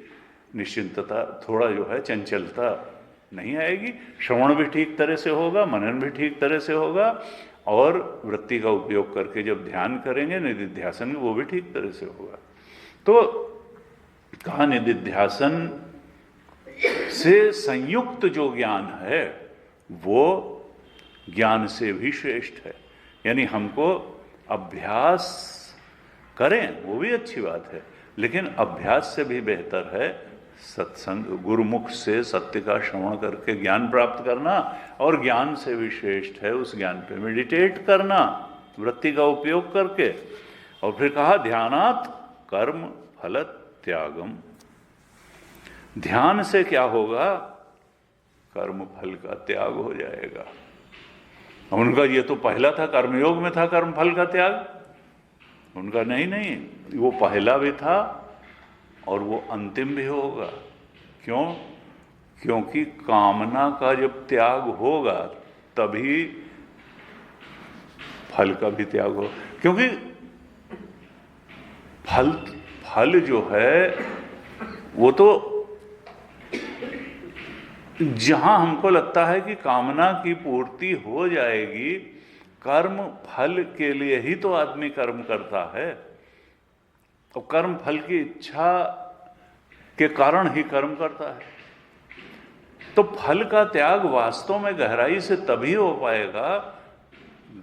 निश्चिंतता, थोड़ा जो है चंचलता नहीं आएगी, श्रवण भी ठीक तरह से होगा, मनन भी ठीक तरह से होगा, और वृत्ति का उपयोग करके जब ध्यान करेंगे निधिध्यासन, वो भी ठीक तरह से होगा। तो कहा, निधिध्यासन से संयुक्त जो ज्ञान है वो ज्ञान से भी श्रेष्ठ है। यानी हमको अभ्यास करें, वो भी अच्छी बात है, लेकिन अभ्यास से भी बेहतर है सत्संग, गुरुमुख से सत्य का श्रवण करके ज्ञान प्राप्त करना, और ज्ञान से भी श्रेष्ठ है उस ज्ञान पे मेडिटेट करना वृत्ति का उपयोग करके। और फिर कहा, ध्यानात् कर्म फल त्यागम। ध्यान से क्या होगा? कर्म फल का त्याग हो जाएगा। उनका ये तो पहला था, कर्मयोग में था कर्म फल का त्याग। उनका नहीं नहीं, वो पहला भी था और वो अंतिम भी होगा। क्यों? क्योंकि कामना का जब त्याग होगा तभी फल का भी त्याग हो। क्योंकि फल जो है वो तो जहां हमको लगता है कि कामना की पूर्ति हो जाएगी, कर्म फल के लिए ही तो आदमी कर्म करता है, और कर्म फल की इच्छा के कारण ही कर्म करता है। तो फल का त्याग वास्तव में गहराई से तभी हो पाएगा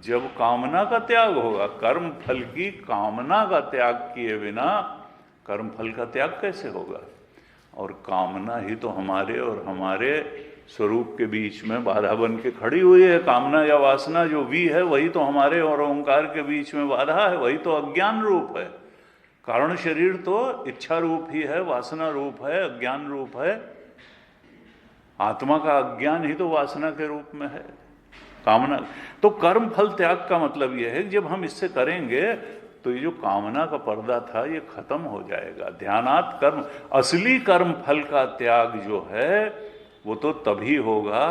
जब कामना का त्याग होगा। कर्म फल की कामना का त्याग किए बिना कर्म फल का त्याग कैसे होगा? और कामना ही तो हमारे और हमारे स्वरूप के बीच में बाधा बन के खड़ी हुई है। कामना या वासना जो भी है वही तो हमारे और ओंकार के बीच में बाधा है, वही तो अज्ञान रूप है। कारण शरीर तो इच्छा रूप ही है, वासना रूप है, अज्ञान रूप है। आत्मा का अज्ञान ही तो वासना के रूप में है, कामना। तो कर्म फल त्याग का मतलब यह है कि जब हम इससे करेंगे तो ये जो कामना का पर्दा था ये खत्म हो जाएगा। ध्यानात् कर्म, असली कर्म फल का त्याग जो है वो तो तभी होगा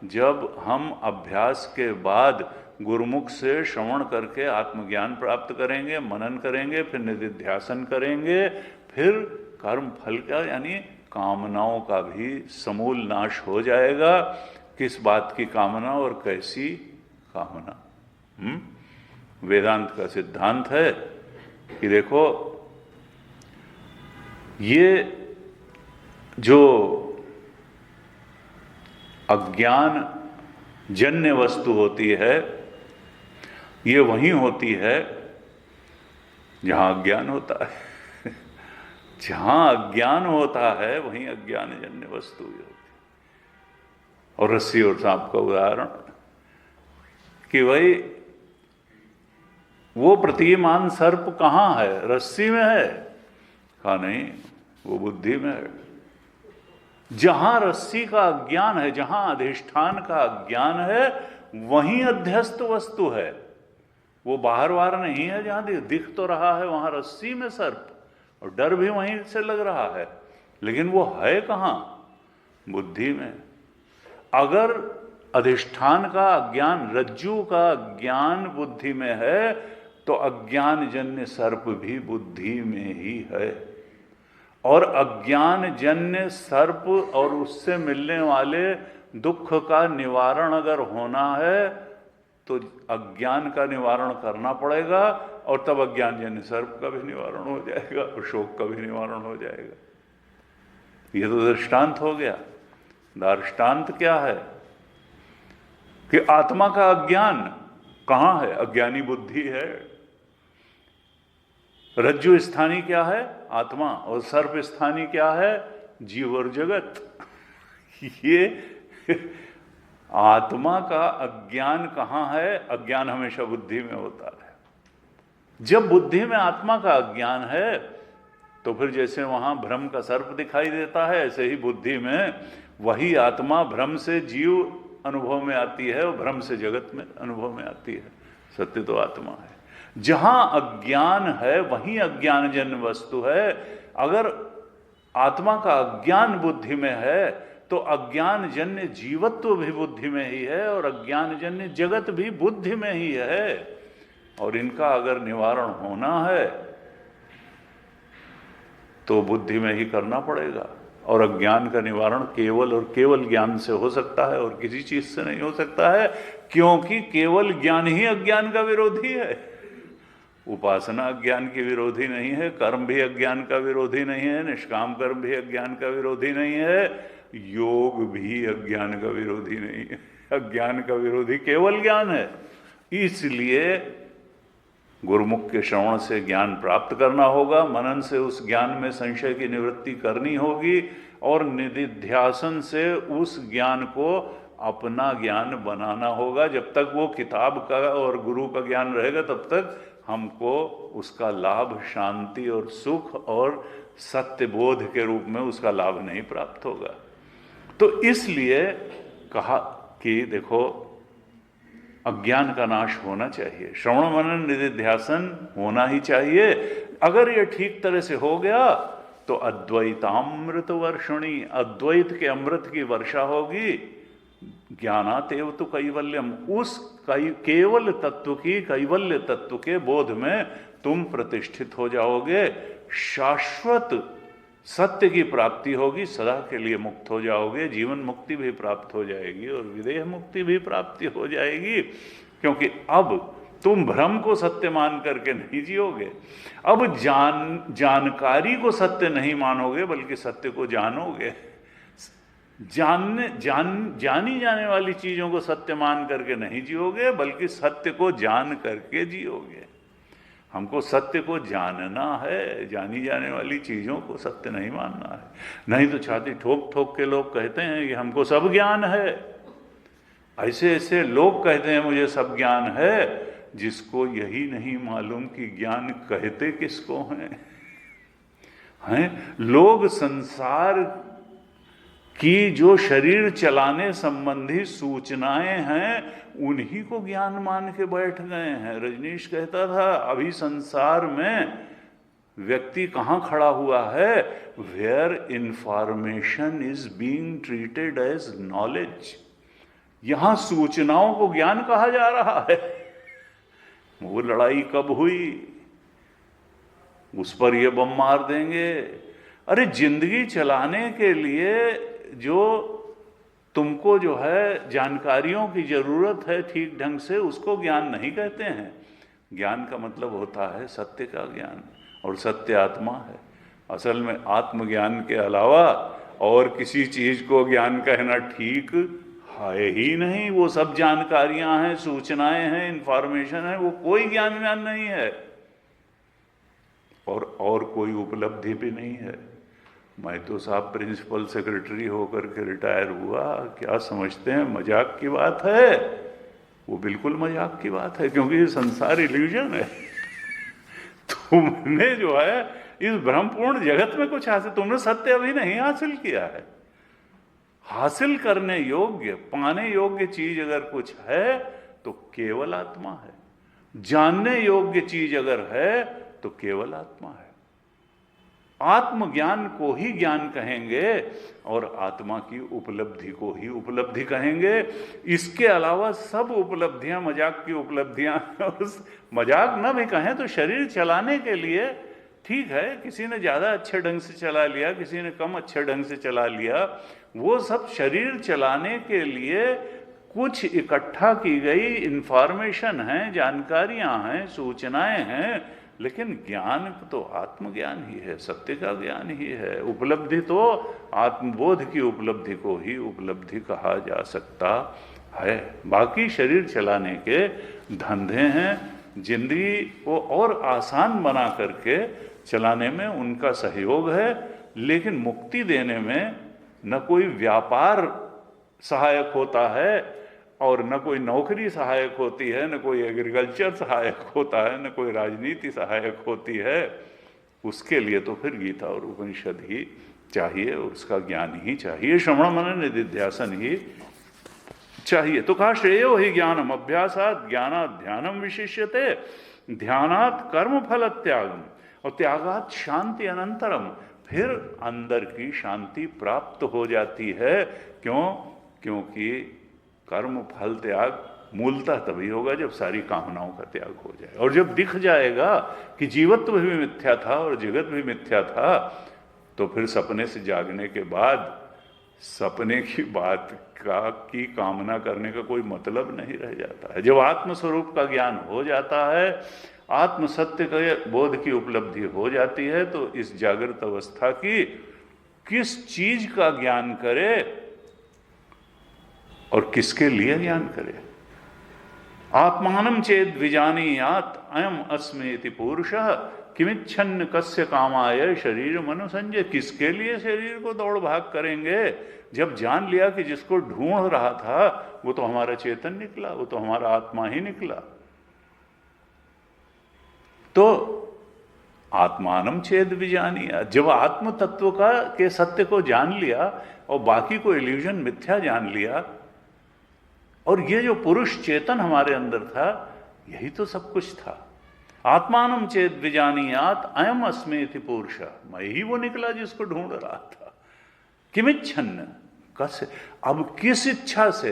जब हम अभ्यास के बाद गुरुमुख से श्रवण करके आत्मज्ञान प्राप्त करेंगे, मनन करेंगे, फिर निधिध्यासन करेंगे, फिर कर्म फल का यानी कामनाओं का भी समूल नाश हो जाएगा। किस बात की कामना और कैसी कामना? वेदांत का सिद्धांत है कि देखो, ये जो अज्ञान जन्य वस्तु होती है ये वहीं होती है जहां अज्ञान होता है। जहां अज्ञान होता है वहीं अज्ञान जन्य वस्तु भी होती है। और रस्सी और सांप का उदाहरण कि भाई वो प्रतिमान सर्प कहाँ है? रस्सी में है? कहा नहीं, वो बुद्धि में है। जहां रस्सी का अज्ञान है, जहां अधिष्ठान का अज्ञान है, वहीं अध्यस्त वस्तु है। वो बाहर बाहर नहीं है। जहां दिख तो रहा है वहां रस्सी में सर्प, और डर भी वहीं से लग रहा है, लेकिन वो है कहां? बुद्धि में। अगर अधिष्ठान का अज्ञान, रज्जु का ज्ञान बुद्धि में है तो अज्ञान जन्य सर्प भी बुद्धि में ही है। और अज्ञान जन्य सर्प और उससे मिलने वाले दुख का निवारण अगर होना है तो अज्ञान का निवारण करना पड़ेगा, और तब अज्ञान जन्य सर्प का भी निवारण हो जाएगा और शोक का भी निवारण हो जाएगा। ये तो दृष्टांत हो गया। दृष्टांत क्या है कि आत्मा का अज्ञान कहां है? अज्ञानी बुद्धि है। रज्जु स्थानी क्या है? आत्मा। और सर्प स्थानी क्या है? जीव और जगत। ये आत्मा का अज्ञान कहां है? अज्ञान हमेशा बुद्धि में होता है। जब बुद्धि में आत्मा का अज्ञान है तो फिर जैसे वहां भ्रम का सर्प दिखाई देता है, ऐसे ही बुद्धि में वही आत्मा भ्रम से जीव अनुभव में आती है और भ्रम से जगत में अनुभव में आती है। सत्य तो आत्मा है। जहां अज्ञान है वहीं अज्ञान जन्य वस्तु है। अगर आत्मा का अज्ञान बुद्धि में है तो अज्ञान जन्य जीवत्व भी बुद्धि में ही है और अज्ञान जन्य जगत भी बुद्धि में ही है। और इनका अगर निवारण होना है तो बुद्धि में ही करना पड़ेगा। और अज्ञान का निवारण केवल और केवल ज्ञान से हो सकता है और किसी चीज से नहीं हो सकता है, क्योंकि केवल ज्ञान ही अज्ञान का विरोधी है। उपासना अज्ञान की विरोधी नहीं है, कर्म भी अज्ञान का विरोधी नहीं है, निष्काम कर्म भी अज्ञान का विरोधी नहीं है, योग भी अज्ञान का विरोधी नहीं है। अज्ञान का विरोधी केवल ज्ञान है। इसलिए गुरुमुख के श्रवण से ज्ञान प्राप्त करना होगा, मनन से उस ज्ञान में संशय की निवृत्ति करनी होगी, और निधिध्यासन से उस ज्ञान को अपना ज्ञान बनाना होगा। जब तक वो किताब का और गुरु का ज्ञान रहेगा तब तक हमको उसका लाभ शांति और सुख और सत्य बोध के रूप में उसका लाभ नहीं प्राप्त होगा। तो इसलिए कहा कि देखो, अज्ञान का नाश होना चाहिए, श्रवण मनन निधिध्यासन होना ही चाहिए। अगर ये ठीक तरह से हो गया तो अद्वैतामृत वर्षणी, अद्वैत के अमृत की वर्षा होगी। ज्ञानातेव तो कैवल्यम, उस केवल तत्व की, कैवल्य तत्व के बोध में तुम प्रतिष्ठित हो जाओगे, शाश्वत सत्य की प्राप्ति होगी, सदा के लिए मुक्त हो जाओगे, जीवन मुक्ति भी प्राप्त हो जाएगी और विदेह मुक्ति भी प्राप्ति हो जाएगी। क्योंकि अब तुम भ्रम को सत्य मान करके नहीं जियोगे, अब जानकारी को सत्य नहीं मानोगे बल्कि सत्य को जानोगे। जानी जाने वाली चीजों को सत्य मान करके नहीं जियोगे बल्कि सत्य को जान करके जियोगे। हमको सत्य को जानना है, जानी जाने वाली चीजों को सत्य नहीं मानना है। नहीं तो छाती ठोक ठोक के लोग कहते हैं कि हमको सब ज्ञान है। ऐसे ऐसे लोग कहते हैं मुझे सब ज्ञान है, जिसको यही नहीं मालूम कि ज्ञान कहते किसको हैं। लोग संसार की जो शरीर चलाने संबंधी सूचनाएं हैं उन्हीं को ज्ञान मान के बैठ गए हैं। रजनीश कहता था अभी संसार में व्यक्ति कहाँ खड़ा हुआ है, where information is being treated as knowledge. यहां सूचनाओं को ज्ञान कहा जा रहा है। वो लड़ाई कब हुई, उस पर ये बम मार देंगे। अरे जिंदगी चलाने के लिए जो तुमको जो है जानकारियों की जरूरत है ठीक ढंग से, उसको ज्ञान नहीं कहते हैं। ज्ञान का मतलब होता है सत्य का ज्ञान, और सत्य आत्मा है। असल में आत्मज्ञान के अलावा और किसी चीज को ज्ञान कहना ठीक है ही नहीं। वो सब जानकारियां हैं, सूचनाएं हैं, इंफॉर्मेशन है, वो कोई ज्ञान नहीं है और कोई उपलब्धि भी नहीं है। मैं तो साहब प्रिंसिपल सेक्रेटरी होकर के रिटायर हुआ, क्या समझते हैं मजाक की बात है? वो बिल्कुल मजाक की बात है, क्योंकि ये संसार इल्यूजन है। तुमने जो है इस भ्रमपूर्ण जगत में कुछ हासिल, तुमने सत्य अभी नहीं हासिल किया है। हासिल करने योग्य, पाने योग्य चीज अगर कुछ है तो केवल आत्मा है। जानने योग्य चीज अगर है तो केवल आत्मा है। आत्मज्ञान को ही ज्ञान कहेंगे और आत्मा की उपलब्धि को ही उपलब्धि कहेंगे। इसके अलावा सब उपलब्धियां मजाक की उपलब्धियां। मजाक न भी कहें तो शरीर चलाने के लिए ठीक है, किसी ने ज्यादा अच्छे ढंग से चला लिया, किसी ने कम अच्छे ढंग से चला लिया, वो सब शरीर चलाने के लिए कुछ इकट्ठा की गई इंफॉर्मेशन है, जानकारियां हैं, सूचनाएं हैं। लेकिन ज्ञान तो आत्मज्ञान ही है, सत्य का ज्ञान ही है। उपलब्धि तो आत्मबोध की उपलब्धि को ही उपलब्धि कहा जा सकता है। बाकी शरीर चलाने के धंधे हैं, जिंदगी को और आसान बना करके चलाने में उनका सहयोग है, लेकिन मुक्ति देने में न कोई व्यापार सहायक होता है और न कोई नौकरी सहायक होती है, न कोई एग्रीकल्चर सहायक होता है, न कोई राजनीति सहायक होती है। उसके लिए तो फिर गीता और उपनिषद ही चाहिए, उसका ज्ञान ही चाहिए, श्रवण मनन निधिध्यासन ही चाहिए। तो कहा श्रेयो ही ज्ञानम अभ्यासात ज्ञानात ध्यानम विशिष्यते, ध्यानात कर्म फल त्यागम और त्यागात शांति अनंतरम। फिर अंदर की शांति प्राप्त हो जाती है। क्यों? क्योंकि कर्म फल त्याग मूलतः तभी होगा जब सारी कामनाओं का त्याग हो जाए, और जब दिख जाएगा कि जीवत्व भी मिथ्या था और जगत भी मिथ्या था, तो फिर सपने से जागने के बाद सपने की बात की कामना करने का कोई मतलब नहीं रह जाता है। जब आत्मस्वरूप का ज्ञान हो जाता है, आत्म सत्य के बोध की उपलब्धि हो जाती है, तो इस जागृत अवस्था की किस चीज का ज्ञान करे और किसके लिए ज्ञान करे। आत्मानम चेद विजानीयात अयम अस्मेति पुरुषः किमिच्छन्न कस्य कामाय शरीर मनु संजय, किसके लिए शरीर को दौड़ भाग करेंगे जब जान लिया कि जिसको ढूंढ रहा था वो तो हमारा चेतन निकला, वो तो हमारा आत्मा ही निकला। तो आत्मानम छेद विजानिया, जब आत्म तत्व का के सत्य को जान लिया और बाकी को इल्यूजन मिथ्या जान लिया, और ये जो पुरुष चेतन हमारे अंदर था यही तो सब कुछ था। आत्मानम चेद विजानियात अयम अस्मेति पुरुष, मैं ही वो निकला जिसको ढूंढ रहा था। किमिच्छन्न कस्य, अब किस इच्छा से,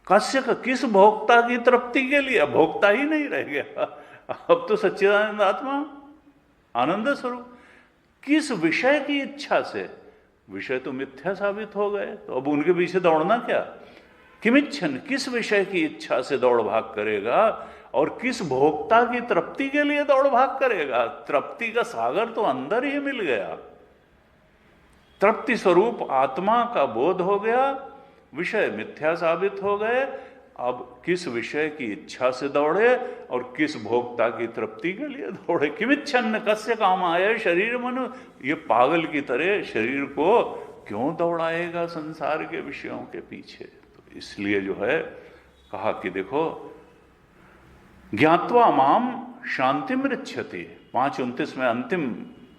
कस्य का, किस भोक्ता की तृप्ति के लिए, भोक्ता ही नहीं रह गया, अब तो सच्चिदानंद आत्मा आनंद स्वरूप। किस विषय की इच्छा से, विषय तो मिथ्या साबित हो गए, तो अब उनके पीछे दौड़ना क्या। किमिच्छन, किस विषय की इच्छा से दौड़ भाग करेगा और किस भोक्ता की तृप्ति के लिए दौड़ भाग करेगा। तृप्ति का सागर तो अंदर ही मिल गया, तृप्ति स्वरूप आत्मा का बोध हो गया, विषय मिथ्या साबित हो गए। अब किस विषय की इच्छा से दौड़े और किस भोक्ता की तृप्ति के लिए दौड़े। किमिच्छन्न कस्य कामाय शरीर मनु, ये पागल की तरह शरीर को क्यों दौड़ाएगा संसार के विषयों के पीछे। तो इसलिए जो है कहा कि देखो, ज्ञात्वा माम शांतिम ऋच्छति, 5:29 में अंतिम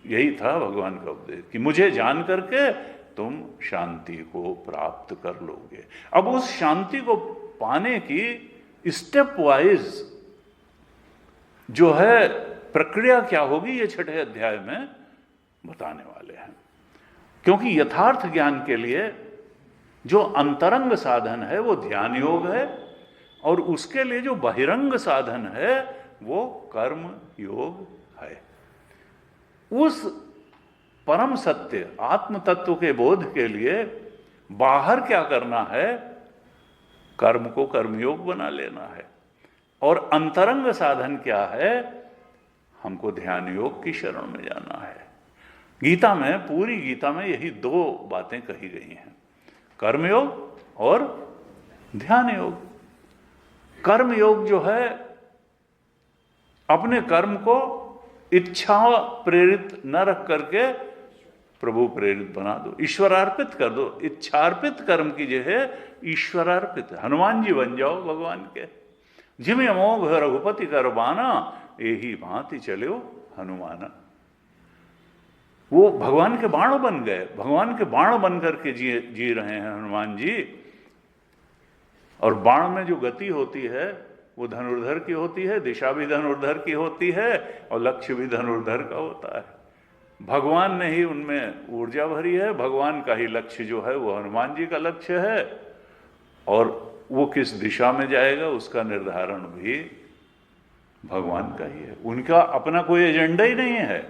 यही था भगवान का उपदेश कि मुझे जान करके तुम शांति को प्राप्त कर लोगे। अब उस शांति को पाने की स्टेप वाइज जो है प्रक्रिया क्या होगी, ये 6ठे अध्याय में बताने वाले हैं। क्योंकि यथार्थ ज्ञान के लिए जो अंतरंग साधन है वो ध्यान योग है, और उसके लिए जो बहिरंग साधन है वो कर्म योग है। उस परम सत्य आत्म तत्व के बोध के लिए बाहर क्या करना है, कर्म को कर्मयोग बना लेना है। और अंतरंग साधन क्या है, हमको ध्यान योग की शरण में जाना है। गीता में, पूरी गीता में यही 2 बातें कही गई हैं, कर्मयोग और ध्यान योग। कर्म योग जो है अपने कर्म को इच्छा प्रेरित न रख करके प्रभु प्रेरित बना दो, ईश्वरार्पित कर दो। इच्छार्पित कर्म कीजिए है ईश्वरार्पित। हनुमान जी बन जाओ भगवान के। जिम अमोघ रघुपति कर बाना, यही भांति चलो हनुमाना। वो भगवान के बाण बन गए, भगवान के बाण बन करके जी रहे हैं हनुमान जी। और बाण में जो गति होती है वो धनुर्धर की होती है, दिशा भी धनुर्धर की होती है और लक्ष्य भी धनुर्धर का होता है। भगवान ने ही उनमें ऊर्जा भरी है, भगवान का ही लक्ष्य जो है वो हनुमान जी का लक्ष्य है, और वो किस दिशा में जाएगा उसका निर्धारण भी भगवान का ही है। उनका अपना कोई एजेंडा ही नहीं है,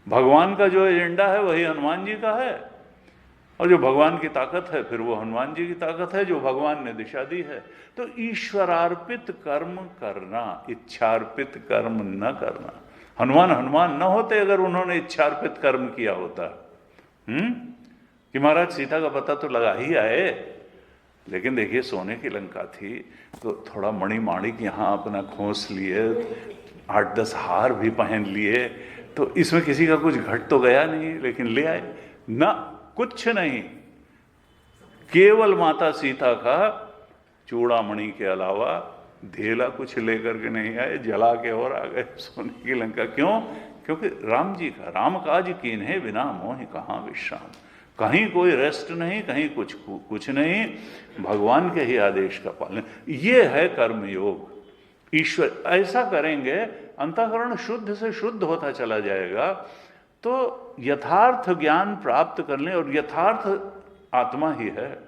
भगवान का जो एजेंडा है वही हनुमान जी का है, और जो भगवान की ताकत है फिर वो हनुमान जी की ताकत है जो भगवान ने दिशा दी है। तो ईश्वरार्पित कर्म करना, इच्छार्पित कर्म न करना। हनुमान न होते अगर उन्होंने इच्छार्पित कर्म किया होता, कि महाराज सीता का पता तो लगा ही आए, लेकिन देखिए सोने की लंका थी तो थोड़ा मणि माणिक यहाँ अपना खोस लिए, 8-10 हार भी पहन लिए, तो इसमें किसी का कुछ घट तो गया नहीं, लेकिन ले आए ना, कुछ नहीं, केवल माता सीता का चूड़ामणि के अलावा धेला कुछ लेकर के नहीं आए, जला के और आ गए सोने की लंका। क्यों? क्योंकि राम जी का, राम काज कीन्हे बिना मोहि कहाँ विश्राम। कहीं कोई रेस्ट नहीं, कहीं कुछ नहीं, भगवान के ही आदेश का पालन। ये है कर्मयोग। ईश्वर ऐसा करेंगे अंतःकरण शुद्ध से शुद्ध होता चला जाएगा, तो यथार्थ ज्ञान प्राप्त कर लें। और यथार्थ आत्मा ही है,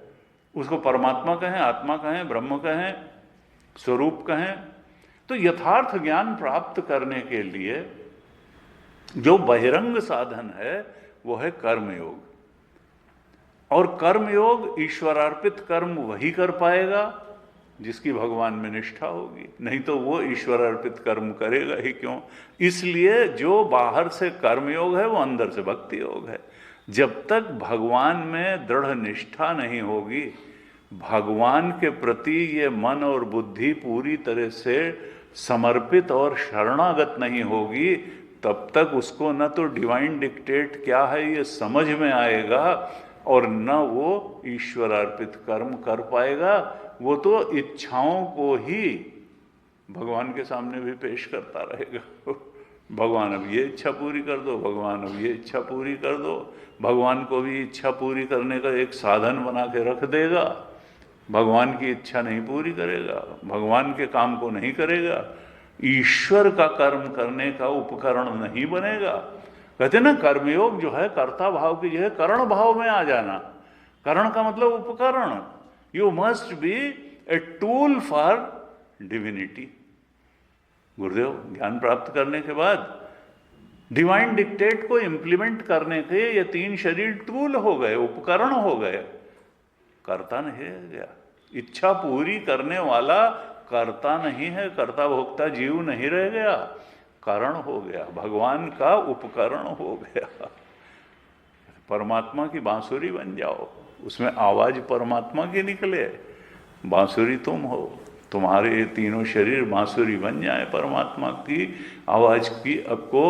उसको परमात्मा कहें, आत्मा कहें, ब्रह्म कहें, स्वरूप कहें। तो यथार्थ ज्ञान प्राप्त करने के लिए जो बहिरंग साधन है वो है कर्मयोग। और कर्मयोग ईश्वरार्पित कर्म वही कर पाएगा जिसकी भगवान में निष्ठा होगी, नहीं तो वो ईश्वर अर्पित कर्म करेगा ही क्यों। इसलिए जो बाहर से कर्मयोग है वो अंदर से भक्ति योग है। जब तक भगवान में दृढ़ निष्ठा नहीं होगी, भगवान के प्रति ये मन और बुद्धि पूरी तरह से समर्पित और शरणागत नहीं होगी, तब तक उसको न तो डिवाइन डिक्टेट क्या है ये समझ में आएगा और न वो ईश्वर अर्पित कर्म कर पाएगा। वो तो इच्छाओं को ही भगवान के सामने भी पेश करता रहेगा। भगवान अब ये इच्छा पूरी कर दो, भगवान अब ये इच्छा पूरी कर दो। भगवान को भी इच्छा पूरी करने का एक साधन बना के रख देगा। भगवान की इच्छा नहीं पूरी करेगा, भगवान के काम को नहीं करेगा, ईश्वर का कर्म करने का उपकरण नहीं बनेगा। कहते ना कर्मयोग जो है कर्ता भाव की जो है करण भाव में आ जाना। करण का मतलब उपकरण। You must be a tool for divinity. गुरुदेव ज्ञान प्राप्त करने के बाद डिवाइन डिक्टेट को इंप्लीमेंट करने के ये 3 शरीर टूल हो गए, उपकरण हो गए, कर्ता नहीं रह गया। इच्छा पूरी करने वाला कर्ता नहीं है, कर्ता भोक्ता जीव नहीं रह गया, कारण हो गया, भगवान का उपकरण हो गया। परमात्मा की बांसुरी बन जाओ, उसमें आवाज परमात्मा की निकले, बांसुरी तुम हो, तुम्हारे ये तीनों शरीर बांसुरी बन जाए परमात्मा की आवाज की आपको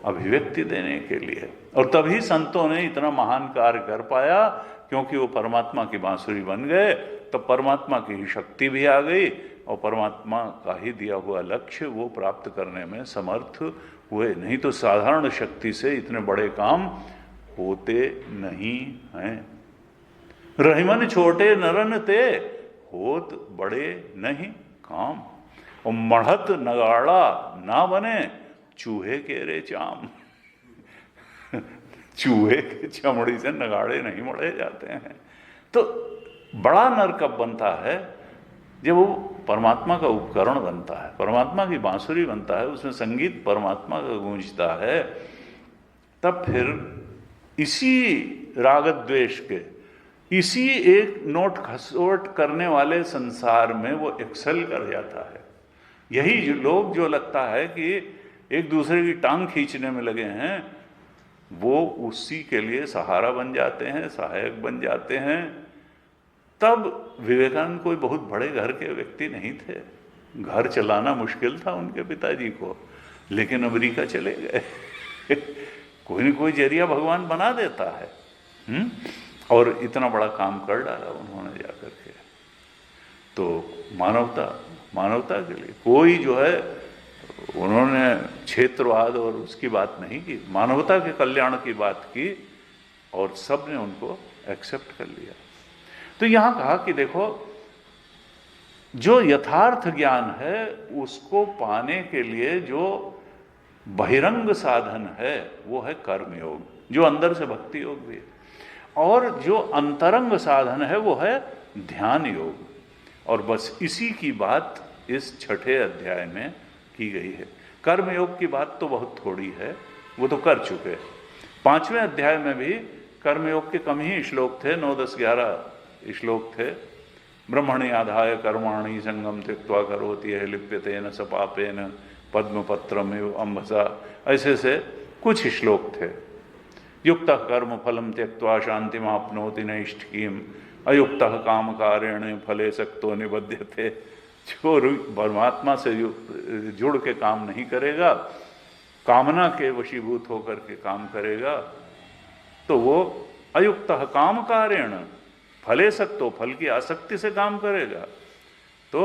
अभिव्यक्ति देने के लिए। और तभी संतों ने इतना महान कार्य कर पाया, क्योंकि वो परमात्मा की बांसुरी बन गए। तब परमात्मा की शक्ति भी आ गई और परमात्मा का ही दिया हुआ लक्ष्य वो प्राप्त करने में समर्थ हुए। नहीं तो साधारण शक्ति से इतने बड़े काम होते नहीं हैं। रहीमन छोटे नरन ते होत बड़े नहीं काम, और मढ़त नगाड़ा ना बने चूहे के रे चाम। चूहे के चमड़ी से नगाड़े नहीं मढ़े जाते हैं। तो बड़ा नर कब बनता है? जब वो परमात्मा का उपकरण बनता है, परमात्मा की बांसुरी बनता है, उसमें संगीत परमात्मा का गूंजता है। तब फिर इसी राग द्वेष के, इसी एक नोट खसोट करने वाले संसार में वो एक्सेल कर जाता है। यही लोग जो लगता है कि एक दूसरे की टांग खींचने में लगे हैं, वो उसी के लिए सहारा बन जाते हैं, सहायक बन जाते हैं। तब विवेकानंद कोई बहुत बड़े घर के व्यक्ति नहीं थे, घर चलाना मुश्किल था उनके पिताजी को, लेकिन अमेरिका चले गए। कोई न कोई जरिया भगवान बना देता है। और इतना बड़ा काम कर डाला उन्होंने जाकर के। तो मानवता के लिए कोई जो है, उन्होंने क्षेत्रवाद और उसकी बात नहीं की, मानवता के कल्याण की बात की, और सब ने उनको एक्सेप्ट कर लिया। तो यहां कहा कि देखो, जो यथार्थ ज्ञान है उसको पाने के लिए जो बहिरंग साधन है वो है कर्मयोग, जो अंदर से भक्ति योग भी है, और जो अंतरंग साधन है वो है ध्यान योग। और बस इसी की बात इस 6ठे अध्याय में की गई है। कर्मयोग की बात तो बहुत थोड़ी है, वो तो कर चुके। 5वें अध्याय में भी कर्मयोग के कम ही श्लोक थे, 9, 10, 11 श्लोक थे। ब्रह्मणि आधाय कर्माणि संगम त्यक्त्वा करोति यः लिप्यतेन स पापेन पद्मपत्रमेव अम्भसा, ऐसे से कुछ श्लोक थे। युक्तः कर्म फलम त्यक्त्वा शांतिमाप्नोति नैष्ठिकीम अयुक्तः काम कारेण फले सक्तो निबध्यते। जो परमात्मा से जुड़ के काम नहीं करेगा, कामना के वशीभूत होकर के काम करेगा, तो वो अयुक्तः काम कारेण फले सक्तो, फल की आसक्ति से काम करेगा, तो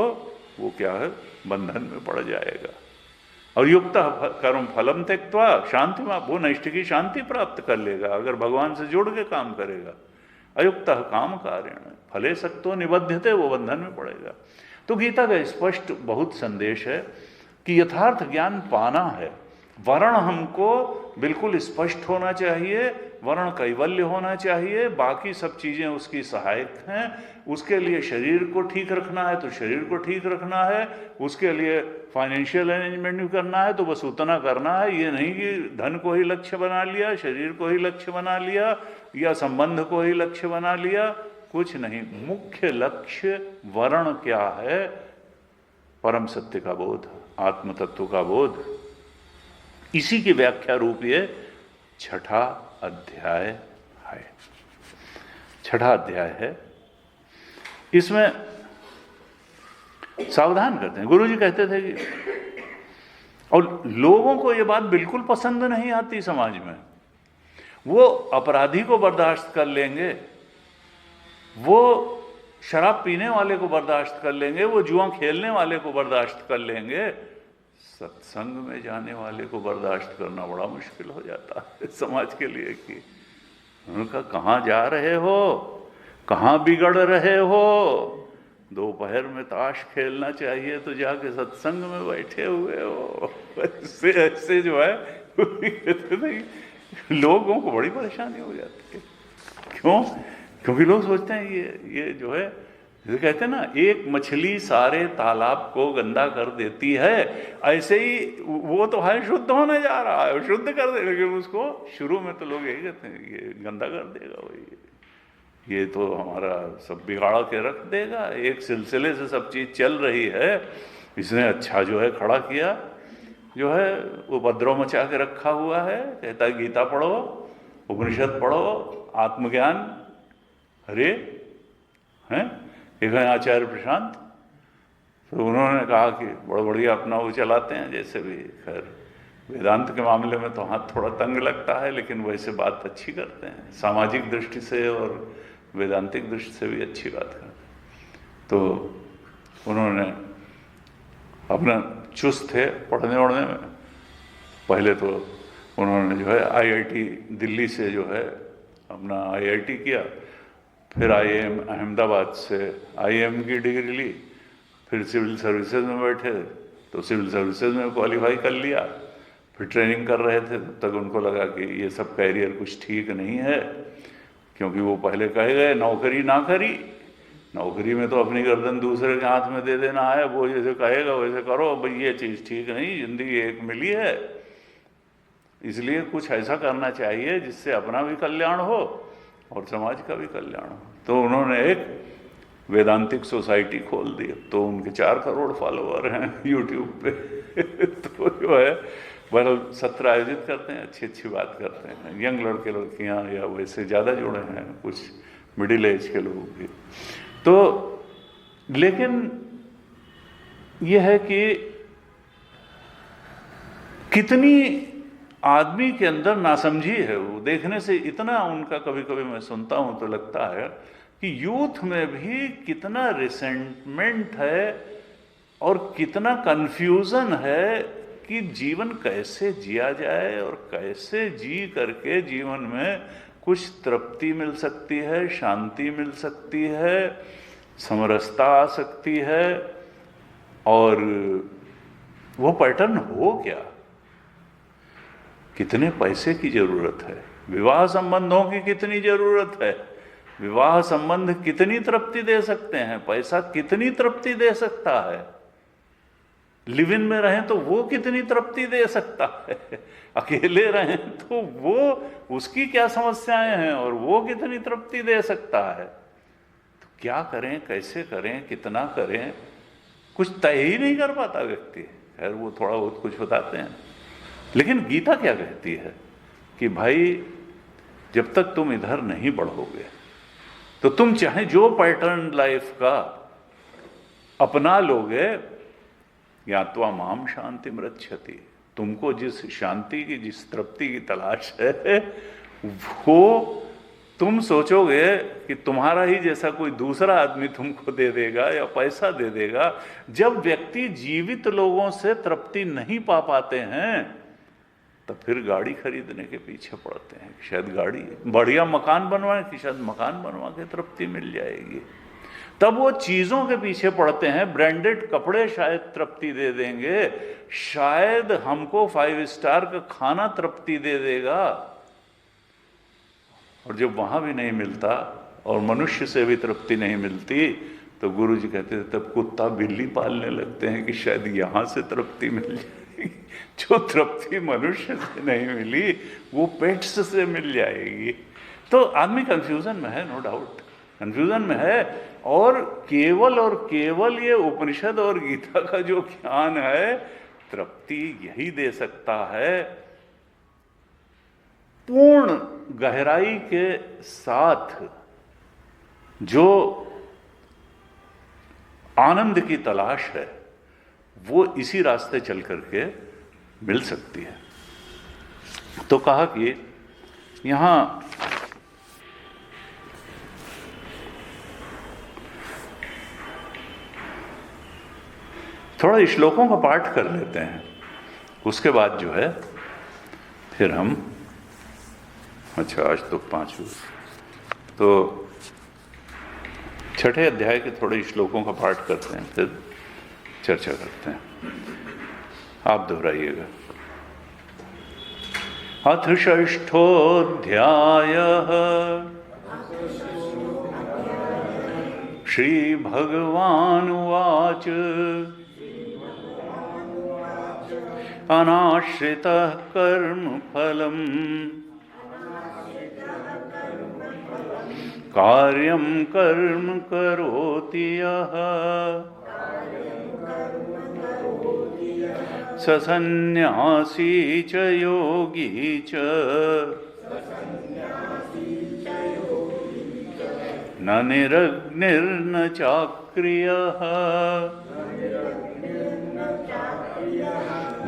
वो क्या है, बंधन में पड़ जाएगा। और युक्त कर्म फलम त्यक्त्वा शांति में, वो नैष्ठिकी शांति प्राप्त कर लेगा अगर भगवान से जुड़ के काम करेगा। अयुक्त काम कारेण फले सक्तो निबध्यते, वो बंधन में पड़ेगा। तो गीता का स्पष्ट बहुत संदेश है कि यथार्थ ज्ञान पाना है। वर्ण हमको बिल्कुल स्पष्ट होना चाहिए, वर्ण कैवल्य होना चाहिए, बाकी सब चीज़ें उसकी सहायक हैं। उसके लिए शरीर को ठीक रखना है तो शरीर को ठीक रखना है, उसके लिए फाइनेंशियल अरेंजमेंट भी करना है तो बस उतना करना है। ये नहीं कि धन को ही लक्ष्य बना लिया, शरीर को ही लक्ष्य बना लिया, या संबंध को ही लक्ष्य बना लिया, कुछ नहीं। मुख्य लक्ष्य वर्ण क्या है? परम सत्य का बोध, आत्म तत्व का बोध। इसी की व्याख्या रूप ये 6ठा अध्याय है। 6ठा अध्याय है। इसमें सावधान करते हैं। गुरु जी कहते थे कि और लोगों को ये बात बिल्कुल पसंद नहीं आती समाज में। वो अपराधी को बर्दाश्त कर लेंगे, वो शराब पीने वाले को बर्दाश्त कर लेंगे, वो जुआ खेलने वाले को बर्दाश्त कर लेंगे, सत्संग में जाने वाले को बर्दाश्त करना बड़ा मुश्किल हो जाता है समाज के लिए। कि उनका कहाँ जा रहे हो, कहाँ बिगड़ रहे हो, दोपहर में ताश खेलना चाहिए तो जाके सत्संग में बैठे हुए हो। ऐसे ऐसे जो है नहीं, लोगों को बड़ी परेशानी हो जाती है। क्यों? क्योंकि लोग सोचते हैं ये जो है, जैसे कहते हैं ना, एक मछली सारे तालाब को गंदा कर देती है, ऐसे ही वो तो है शुद्ध होने जा रहा है, शुद्ध कर दे, लेकिन उसको शुरू में तो लोग यही कहते हैं ये गंदा कर देगा, वही ये तो हमारा सब बिगाड़ के रख देगा। एक सिलसिले से सब चीज़ चल रही है, इसने अच्छा जो है खड़ा किया, जो है उपद्रव मचा के रखा हुआ है। कहता है गीता पढ़ो, उपनिषद पढ़ो, आत्मज्ञान, अरे हैं एक है आचार्य प्रशांत, तो उन्होंने कहा कि बड़ा बढ़िया अपना वो चलाते हैं, जैसे भी। खैर वेदांत के मामले में तो हाथ थोड़ा तंग लगता है, लेकिन वैसे बात अच्छी करते हैं, सामाजिक दृष्टि से और वेदांतिक दृष्टि से भी अच्छी बात करते हैं। तो उन्होंने अपना चुस्त थे पढ़ने वढ़ने में। पहले तो उन्होंने जो है IIT दिल्ली से जो है अपना IIT किया, फिर IIM अहमदाबाद से IIM की डिग्री ली, फिर सिविल सर्विसेज में बैठे तो सिविल सर्विसेज में क्वालिफाई कर लिया। फिर ट्रेनिंग कर रहे थे, तब तक उनको लगा कि ये सब कैरियर कुछ ठीक नहीं है, क्योंकि वो पहले कहे गए नौकरी ना करी, नौकरी में तो अपनी गर्दन दूसरे के हाथ में दे देना है, वो जैसे कहेगा वैसे करो, भाई ये चीज़ ठीक नहीं, जिंदगी एक मिली है, इसलिए कुछ ऐसा करना चाहिए जिससे अपना भी कल्याण हो और समाज का भी कल्याण हो। तो उन्होंने एक वेदांतिक सोसाइटी खोल दी। तो उनके 4 करोड़ फॉलोअर हैं यूट्यूब पे। तो जो है बहरहाल सत्र आयोजित करते हैं, अच्छी अच्छी बात करते हैं, यंग लड़के लड़कियां या वैसे ज़्यादा जुड़े हैं, कुछ मिडिल एज के लोग भी। तो लेकिन यह है कि कितनी आदमी के अंदर नासमझी है, वो देखने से इतना उनका कभी कभी मैं सुनता हूं तो लगता है कि यूथ में भी कितना रिसेंटमेंट है और कितना कंफ्यूजन है कि जीवन कैसे जिया जाए और कैसे जी करके जीवन में कुछ तृप्ति मिल सकती है, शांति मिल सकती है, समरसता आ सकती है, और वो पैटर्न हो क्या। कितने पैसे की जरूरत है, विवाह संबंधों की कितनी जरूरत है, विवाह संबंध कितनी तृप्ति दे सकते हैं, पैसा कितनी तृप्ति दे सकता है, लिव इन में रहें तो वो कितनी तृप्ति दे सकता है, अकेले रहें तो वो उसकी क्या समस्याएं हैं और वो कितनी तृप्ति दे सकता है। तो क्या करें, कैसे करें, कितना करें, कुछ तय ही नहीं कर पाता व्यक्ति। खैर वो थोड़ा बहुत कुछ बताते हैं, लेकिन गीता क्या कहती है कि भाई जब तक तुम इधर नहीं बढ़ोगे तो तुम चाहे जो पैटर्न लाइफ का अपना लोगे, ज्ञात्वा माम शांति मृच्छति, तुमको जिस शांति की, जिस तृप्ति की तलाश है, वो तुम सोचोगे कि तुम्हारा ही जैसा कोई दूसरा आदमी तुमको दे देगा या पैसा दे देगा। जब व्यक्ति जीवित लोगों से तृप्ति नहीं पा पाते हैं तब फिर गाड़ी खरीदने के पीछे पड़ते हैं, शायद गाड़ी, बढ़िया मकान बनवाए कि शायद मकान बनवा के तृप्ति मिल जाएगी। तब वो चीजों के पीछे पड़ते हैं, ब्रांडेड कपड़े शायद तृप्ति दे देंगे, शायद हमको 5 स्टार का खाना तृप्ति दे देगा। और जब वहां भी नहीं मिलता और मनुष्य से भी तृप्ति नहीं मिलती तो गुरु जी कहते थे तब कुत्ता बिल्ली पालने लगते हैं कि शायद यहां से तृप्ति मिल जाएगी। जो तृप्ति मनुष्य से नहीं मिली वो पेट्स से मिल जाएगी। तो आदमी कंफ्यूजन में है, नो डाउट कंफ्यूजन में है। और केवल ये उपनिषद और गीता का जो ज्ञान है तृप्ति यही दे सकता है। पूर्ण गहराई के साथ जो आनंद की तलाश है वो इसी रास्ते चल करके मिल सकती है। तो कहा कि यहाँ थोड़ा श्लोकों का पाठ कर लेते हैं, उसके बाद जो है फिर हम, अच्छा आज तो 5 हुए, तो 6ठे अध्याय के थोड़े श्लोकों का पाठ करते हैं, फिर चर्चा करते हैं। आप दोहराइएगा। अथ 6ठोऽध्यायः श्री भगवानुवाच अनाश्रितः कर्मफलम् कार्यं कर्म करोति यः स सन्न्यासी च योगी च न निरग्निर्न चाक्रियः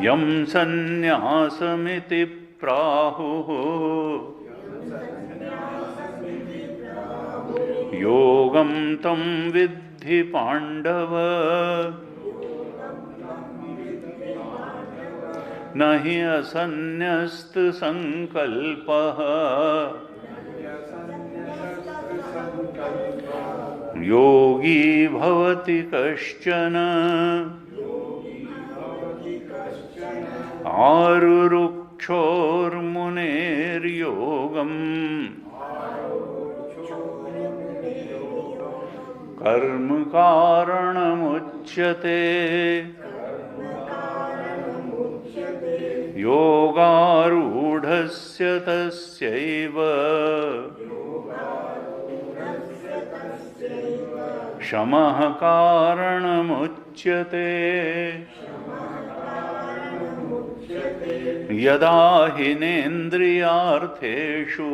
यं सन्न्यासमिति प्राहुः योगं तं विद्धि पाण्डव न हि असन्न्यस्त संकल्पः योगी भवति कश्चन आरुरुक्षोर्मुनेर्योगम् कर्म कारणमुच्यते योगारूढस्य तस्यैव शमः कारणमुच्यते यदा हिनेन्द्रियार्थेषु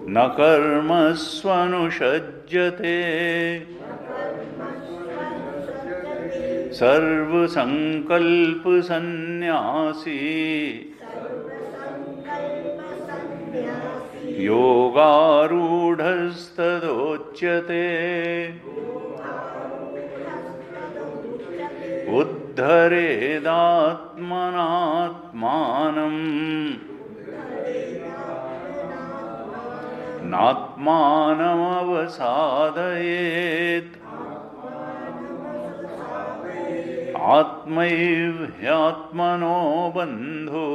न कर्मस्वनुषज्यते सर्वसंकल्पसन्न्यासी योगारूढस्तदोच्यते उद्धरेदात्मनात्मानम् नात्मानमवसादयेत् आत्मैव ह्यात्मनो बन्धो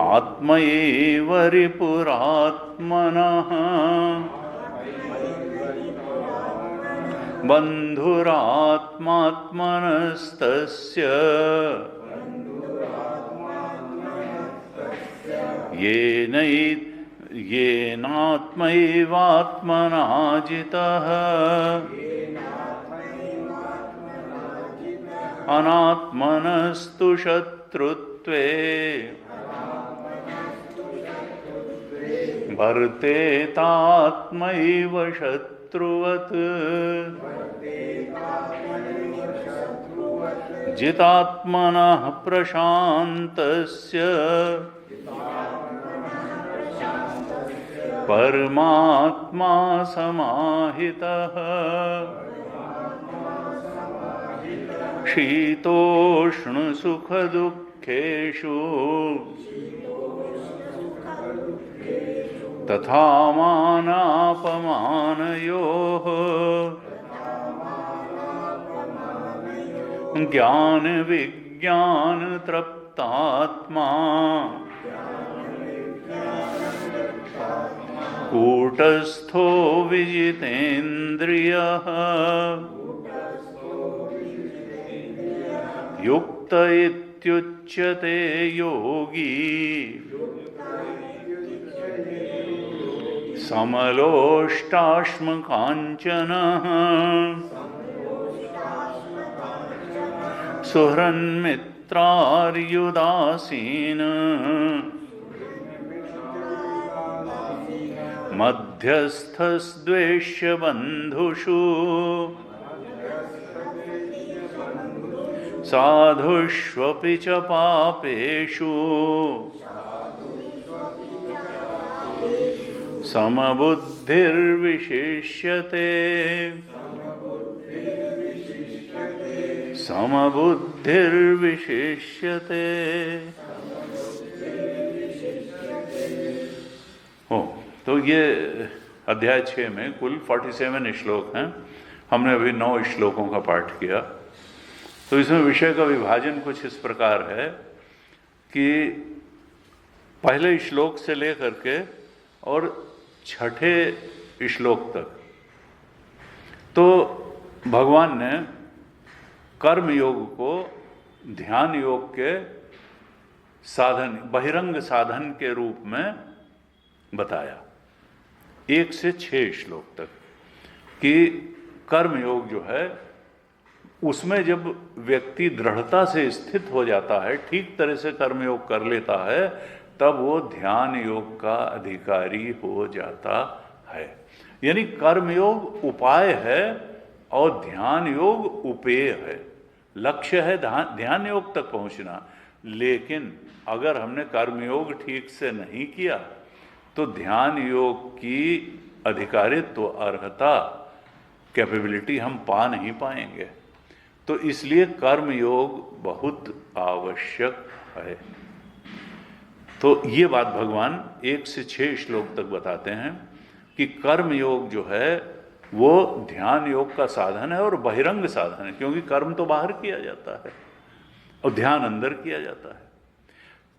आत्मैव रिपुरात्मनः बन्धुरात्मात्मनस्तस्य येनात्मैवात्मना जितः अनात्मनस्तु शत्रुत्वे वर्तेतात्मैव शत्रुवत् जितात्मनः प्रशान्तस्य परमात्मा समाहितः शीतोष्णसुखदुःखेषु तथा मानापमानयोः ज्ञानविज्ञानतृप्तात्मा कूटस्थो विजितेन्द्रियः युक्त इत्युच्यते योगी समलोष्टाश्मकाञ्चनः सुहृन्मित्रार्युदासीन मद्भागी मध्यस्थस्द्वेष्य बन्धुषु साधुष्वपि च पापेषु समबुद्धिर्विशिष्यते समबुद्धिर्विशिष्यते। तो ये अध्याय 6 में कुल 47 श्लोक हैं। हमने अभी 9 श्लोकों का पाठ किया। तो इसमें विषय का विभाजन कुछ इस प्रकार है कि पहले श्लोक से लेकर के और 6ठे श्लोक तक तो भगवान ने कर्म योग को ध्यान योग के साधन, बहिरंग साधन के रूप में बताया 1 से 6 श्लोक तक कि कर्म योग जो है उसमें जब व्यक्ति दृढ़ता से स्थित हो जाता है, ठीक तरह से कर्म योग कर लेता है, तब वो ध्यान योग का अधिकारी हो जाता है। यानी कर्म योग उपाय है और ध्यान योग उपेय है। लक्ष्य है ध्यान योग तक पहुंचना, लेकिन अगर हमने कर्म योग ठीक से नहीं किया तो ध्यान योग की अधिकारित्व, अर्हता, कैपेबिलिटी हम पा नहीं पाएंगे। तो इसलिए कर्म योग बहुत आवश्यक है। तो ये बात भगवान 1 से 6 श्लोक तक बताते हैं कि कर्म योग जो है वो ध्यान योग का साधन है और बहिरंग साधन है, क्योंकि कर्म तो बाहर किया जाता है और ध्यान अंदर किया जाता है।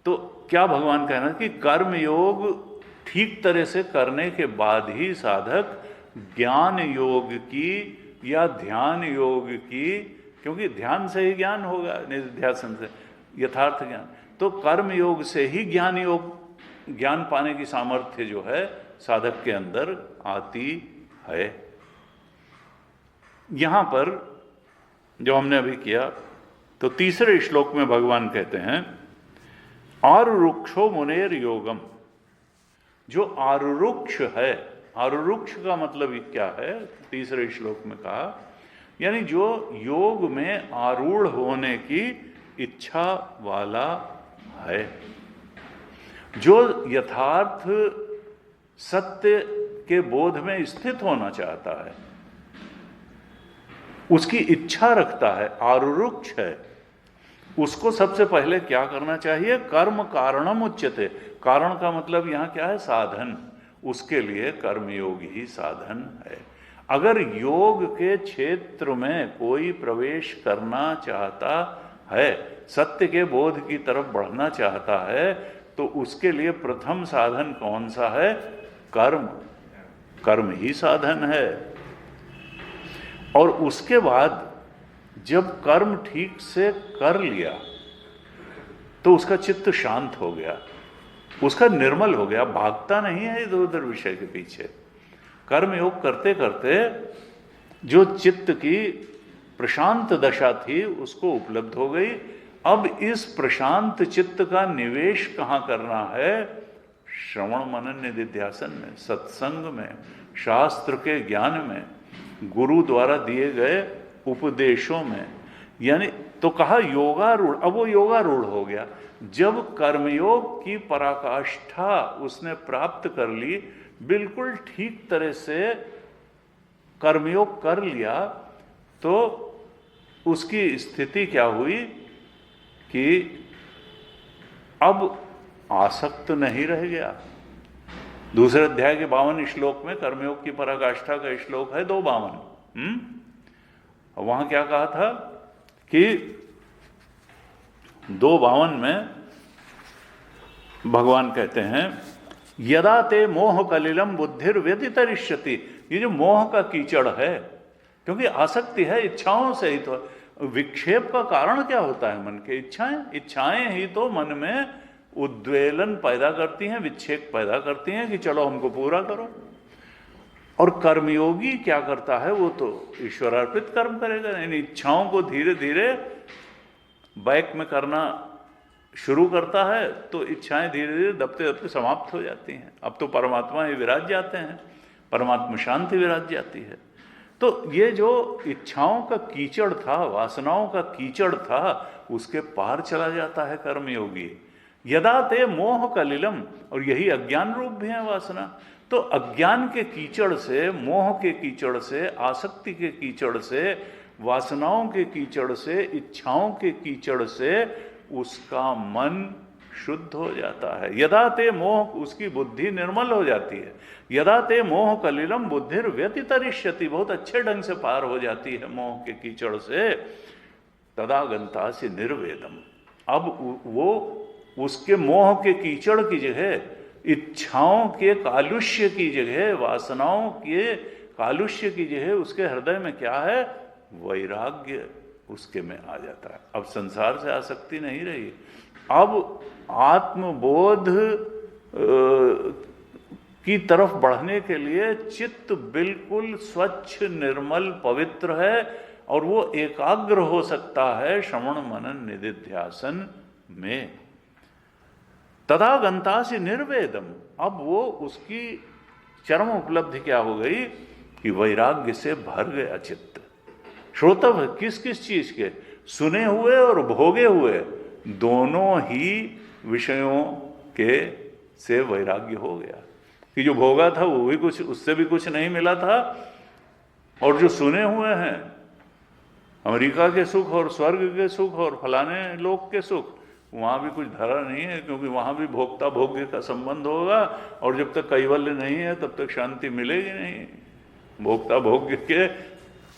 तो क्या भगवान कहना कि कर्म योग ठीक तरह से करने के बाद ही साधक ज्ञान योग की या ध्यान योग की, क्योंकि ध्यान से ही ज्ञान होगा, निधिध्यासन से यथार्थ ज्ञान, तो कर्म योग से ही ज्ञान पाने की सामर्थ्य जो है साधक के अंदर आती है। यहां पर जो हमने अभी किया तो तीसरे श्लोक में भगवान कहते हैं आरुरुक्षो मुनेर योगम। जो आरुरुक्ष है, आरुरुक्ष का मतलब क्या है, तीसरे श्लोक में कहा, यानी जो योग में आरूढ़ होने की इच्छा वाला है, जो यथार्थ सत्य के बोध में स्थित होना चाहता है, उसकी इच्छा रखता है, आरुरुक्ष है, उसको सबसे पहले क्या करना चाहिए? कर्म कारणम उच्यते। कारण का मतलब यहां क्या है? साधन। उसके लिए कर्मयोग ही साधन है। अगर योग के क्षेत्र में कोई प्रवेश करना चाहता है, सत्य के बोध की तरफ बढ़ना चाहता है, तो उसके लिए प्रथम साधन कौन सा है? कर्म। कर्म ही साधन है। और उसके बाद जब कर्म ठीक से कर लिया तो उसका चित्त शांत हो गया, उसका निर्मल हो गया, भागता नहीं है इधर उधर विषय के पीछे। कर्म योग करते करते जो चित्त की प्रशांत दशा थी उसको उपलब्ध हो गई। अब इस प्रशांत चित्त का निवेश कहाँ करना है? श्रवण मनन निधिध्यासन में, सत्संग में, शास्त्र के ज्ञान में, गुरु द्वारा दिए गए उपदेशों में। यानी तो कहा योगारूढ़। अब वो योगारूढ़ हो गया। जब कर्मयोग की पराकाष्ठा उसने प्राप्त कर ली, बिल्कुल ठीक तरह से कर्मयोग कर लिया, तो उसकी स्थिति क्या हुई कि अब आसक्त नहीं रह गया। दूसरे अध्याय के 52 श्लोक में कर्मयोग की पराकाष्ठा का श्लोक है 252। वहां क्या कहा था कि 252 में भगवान कहते हैं यदा ते मोह कलिलम बुद्धिर व्यतितरिष्यति। ये जो मोह का कीचड़ है, क्योंकि आसक्ति है इच्छाओं से ही, तो विक्षेप का कारण क्या होता है? मन के इच्छाएं। इच्छाएं ही तो मन में उद्वेलन पैदा करती हैं, विक्षेप पैदा करती हैं कि चलो हमको पूरा करो। और कर्मयोगी क्या करता है? वो तो ईश्वरार्पित कर्म करेगा। इन इच्छाओं को धीरे धीरे बैक में करना शुरू करता है, तो इच्छाएं धीरे धीरे दबते दबते समाप्त हो जाती हैं। अब तो परमात्मा ही विराज जाते हैं। परमात्मा शांति विराज जाती है। तो ये जो इच्छाओं का कीचड़ था, वासनाओं का कीचड़ था, उसके पार चला जाता है कर्मयोगी। यदा ते मोह कलिलम, और यही अज्ञान रूप भी है वासना। तो अज्ञान के कीचड़ से, मोह के कीचड़ से, आसक्ति के कीचड़ से, वासनाओं के कीचड़ से, इच्छाओं के कीचड़ से उसका मन शुद्ध हो जाता है। यदा ते मोह, उसकी बुद्धि निर्मल हो जाती है। यदा ते मोह कलिलम बुद्धिर व्यतितरिष्यति, बहुत अच्छे ढंग से पार हो जाती है मोह के कीचड़ से। तदा गंतासि निर्वेदम, अब वो उसके मोह के कीचड़ की जगह, इच्छाओं के कालुष्य की जगह, वासनाओं के कालुष्य की जगह उसके हृदय में क्या है? वैराग्य उसके में आ जाता है। अब संसार से आसक्ति नहीं रही, अब आत्मबोध की तरफ बढ़ने के लिए चित्त बिल्कुल स्वच्छ, निर्मल, पवित्र है, और वो एकाग्र हो सकता है श्रवण मनन निधिध्यासन में। तदा गंतासि निर्वेदम, अब वो उसकी चरम उपलब्धि क्या हो गई कि वैराग्य से भर गया चित्त। श्रोतव किस किस चीज के? सुने हुए और भोगे हुए दोनों ही विषयों के से वैराग्य हो गया। कि जो भोगा था वो भी कुछ, उससे भी कुछ नहीं मिला था, और जो सुने हुए हैं अमेरिका के सुख और स्वर्ग के सुख और फलाने लोक के सुख, वहाँ भी कुछ धरा नहीं है, क्योंकि वहाँ भी भोक्ता भोग्य का संबंध होगा, और जब तक कैवल्य नहीं है तब तक शांति मिलेगी नहीं। भोक्ता भोग्य के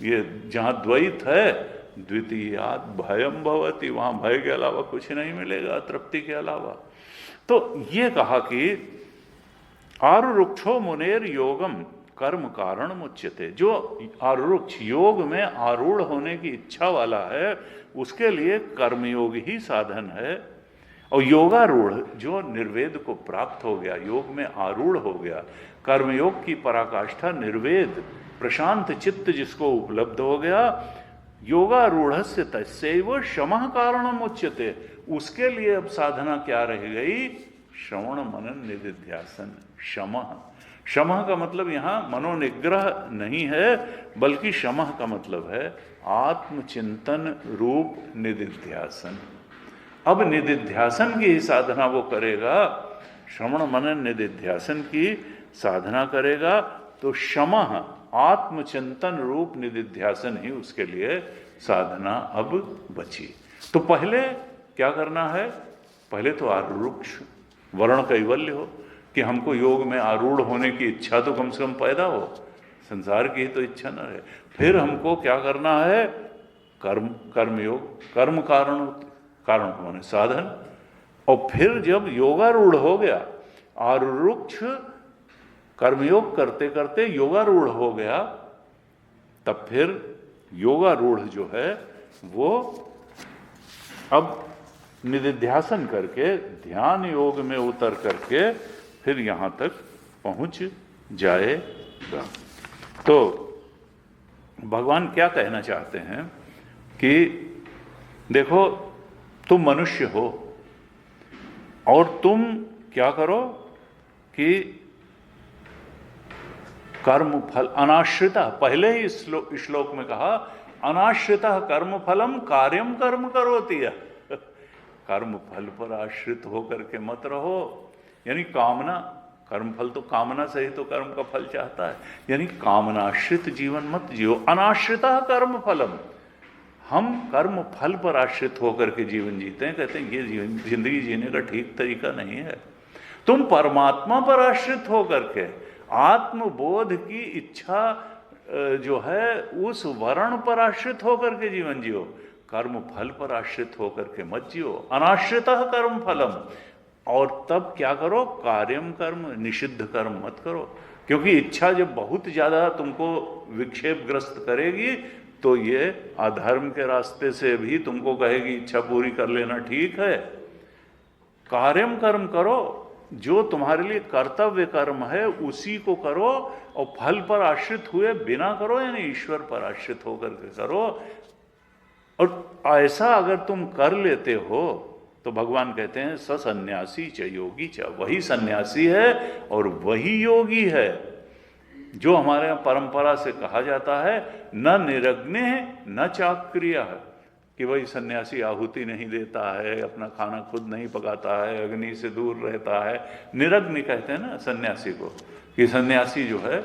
ये जहाँ द्वैत है, द्वितीयात भयम भवति, वहाँ भय के अलावा कुछ नहीं मिलेगा, तृप्ति के अलावा। तो ये कहा कि आरुरुक्षो मुनेर योगम कर्म कारण मुच्यते, जो आरुरुक्ष योग में आरूढ़ होने की इच्छा वाला है उसके लिए कर्मयोग ही साधन है। और योगारूढ़ जो निर्वेद को प्राप्त हो गया, योग में आरूढ़ हो गया, कर्मयोग की पराकाष्ठा निर्वेद, प्रशांत चित्त जिसको उपलब्ध हो गया, योगारूढ़ से तस्यैव शमः कारणम उच्यते, उसके लिए अब साधना क्या रह गई? श्रवण मनन निधिध्यासन। शमः, शमः का मतलब यहाँ मनोनिग्रह नहीं है, बल्कि शमः का मतलब है आत्मचिंतन रूप निधिध्यासन। अब निधिध्यासन की ही साधना वो करेगा, श्रवण मनन निधिध्यासन की साधना करेगा, तो शमः आत्मचिंतन रूप निधिध्यासन ही उसके लिए साधना अब बची। तो पहले क्या करना है? पहले तो आरुरुक्ष वर्ण कैवल्य हो, कि हमको योग में आरूढ़ होने की इच्छा तो कम से कम पैदा हो, संसार की तो इच्छा न रहे। फिर हमको क्या करना है? कर्मयोग, कर्म कारण, कारण माने साधन। और फिर जब योगारूढ़ हो गया, आरुरुक्ष कर्मयोग करते करते योगारूढ़ हो गया, तब फिर योगारूढ़ जो है वो अब निधिध्यासन करके, ध्यान योग में उतर करके फिर यहाँ तक पहुँच जाएगा। तो भगवान क्या कहना चाहते हैं कि देखो, तुम मनुष्य हो और तुम क्या करो कि कर्म फल अनाश्रिता, पहले ही श्लोक में कहा अनाश्रिता कर्म फलम कार्यम कर्म करोति। कर्म फल पर आश्रित होकर के मत रहो, यानी कामना, कर्म फल तो कामना से ही तो कर्म का फल चाहता है, यानी कामनाश्रित जीवन मत जियो। अनाश्रिता कर्म फलम, हम कर्म फल पर आश्रित होकर के जीवन जीते हैं। कहते हैं ये जिंदगी जीने का ठीक तरीका नहीं है। तुम परमात्मा पर आश्रित होकर के, आत्मबोध की इच्छा जो है उस वर्ण पर आश्रित होकर के जीवन जियो, कर्म फल पर आश्रित होकर के मत जियो। अनाश्रितः कर्म फलम, और तब क्या करो? कार्यम कर्म, निषिद्ध कर्म मत करो, क्योंकि इच्छा जब बहुत ज्यादा तुमको विक्षेपग्रस्त करेगी तो ये अधर्म के रास्ते से भी तुमको कहेगी इच्छा पूरी कर लेना ठीक है। कार्यम कर्म करो, जो तुम्हारे लिए कर्तव्य कर्म है उसी को करो, और फल पर आश्रित हुए बिना करो, यानी ईश्वर पर आश्रित होकर के करो। और ऐसा अगर तुम कर लेते हो तो भगवान कहते हैं स सन्यासी च योगी च, वही सन्यासी है और वही योगी है। जो हमारे यहाँ परंपरा से कहा जाता है, न निरग्नि न चाक्रिया है, कि भाई सन्यासी आहुति नहीं देता है, अपना खाना खुद नहीं पकाता है, अग्नि से दूर रहता है। निरग्नि कहते हैं ना सन्यासी को, कि सन्यासी जो है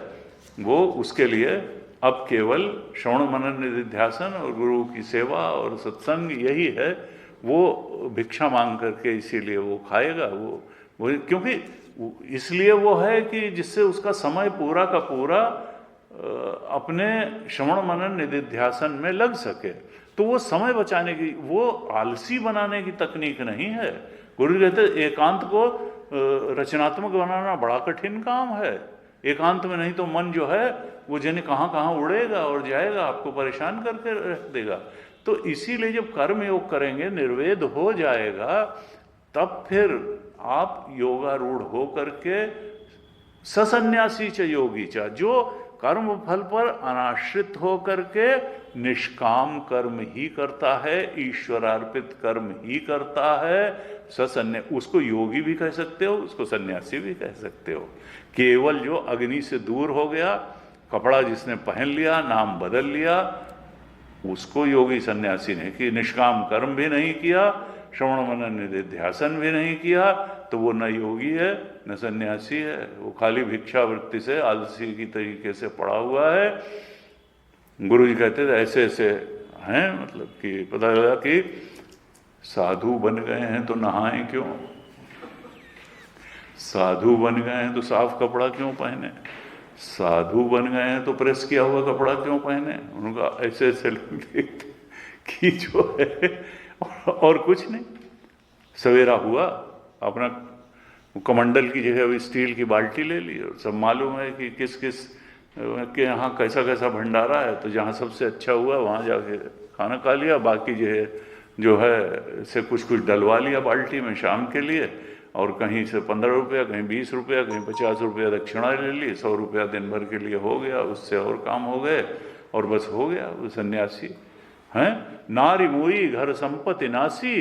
वो उसके लिए अब केवल श्रवण मनन निधिध्यासन और गुरु की सेवा और सत्संग यही है। वो भिक्षा मांग करके इसीलिए वो खाएगा, वो क्योंकि इसलिए वो है कि जिससे उसका समय पूरा का पूरा अपने श्रवण मनन निधिध्यासन में लग सके। तो वो समय बचाने की, वो आलसी बनाने की तकनीक नहीं है। गुरु कहते एकांत को रचनात्मक बनाना बड़ा कठिन काम है। एकांत में नहीं तो मन जो है वो जाने कहाँ कहाँ उड़ेगा और जाएगा, आपको परेशान करके रख देगा। तो इसीलिए जब कर्म योग करेंगे, निर्वेद हो जाएगा, तब फिर आप योगारूढ़ हो करके ससन्यासी च योगी च, जो कर्म फल पर अनाश्रित हो करके निष्काम कर्म ही करता है, ईश्वरार्पित कर्म ही करता है, ससन्या, उसको योगी भी कह सकते हो, उसको सन्यासी भी कह सकते हो। केवल जो अग्नि से दूर हो गया, कपड़ा जिसने पहन लिया, नाम बदल लिया, उसको योगी सन्यासी ने कि निष्काम कर्म भी नहीं किया, श्रवण मनन निधिध्यासन भी नहीं किया, तो वो न योगी है न सन्यासी है। वो खाली भिक्षावृत्ति से आलसी की तरीके से पड़ा हुआ है। गुरु जी कहते थे ऐसे ऐसे हैं, मतलब कि पता लगा कि साधु बन गए हैं तो नहाएं क्यों, साधु बन गए हैं तो साफ कपड़ा क्यों पहने, साधु बन गए हैं तो प्रेस किया हुआ कपड़ा क्यों पहने। उनका ऐसे ऐसे लगते कि जो है और कुछ नहीं। सवेरा हुआ, अपना कमंडल की जगह अभी स्टील की बाल्टी ले ली, और सब मालूम है कि किस किस के यहाँ कैसा कैसा भंडारा है, तो जहाँ सबसे अच्छा हुआ वहाँ जाके खाना खा लिया, बाकी जो है से कुछ कुछ डलवा लिया बाल्टी में शाम के लिए, और कहीं से 15 रुपया, कहीं 20 रुपया, कहीं 50 रुपया दक्षिणा ले ली, 100 रुपया दिन भर के लिए हो गया, उससे और काम हो गए, और बस हो गया। वो सन्यासी हैं, नारी मोई घर संपत्ति नासी,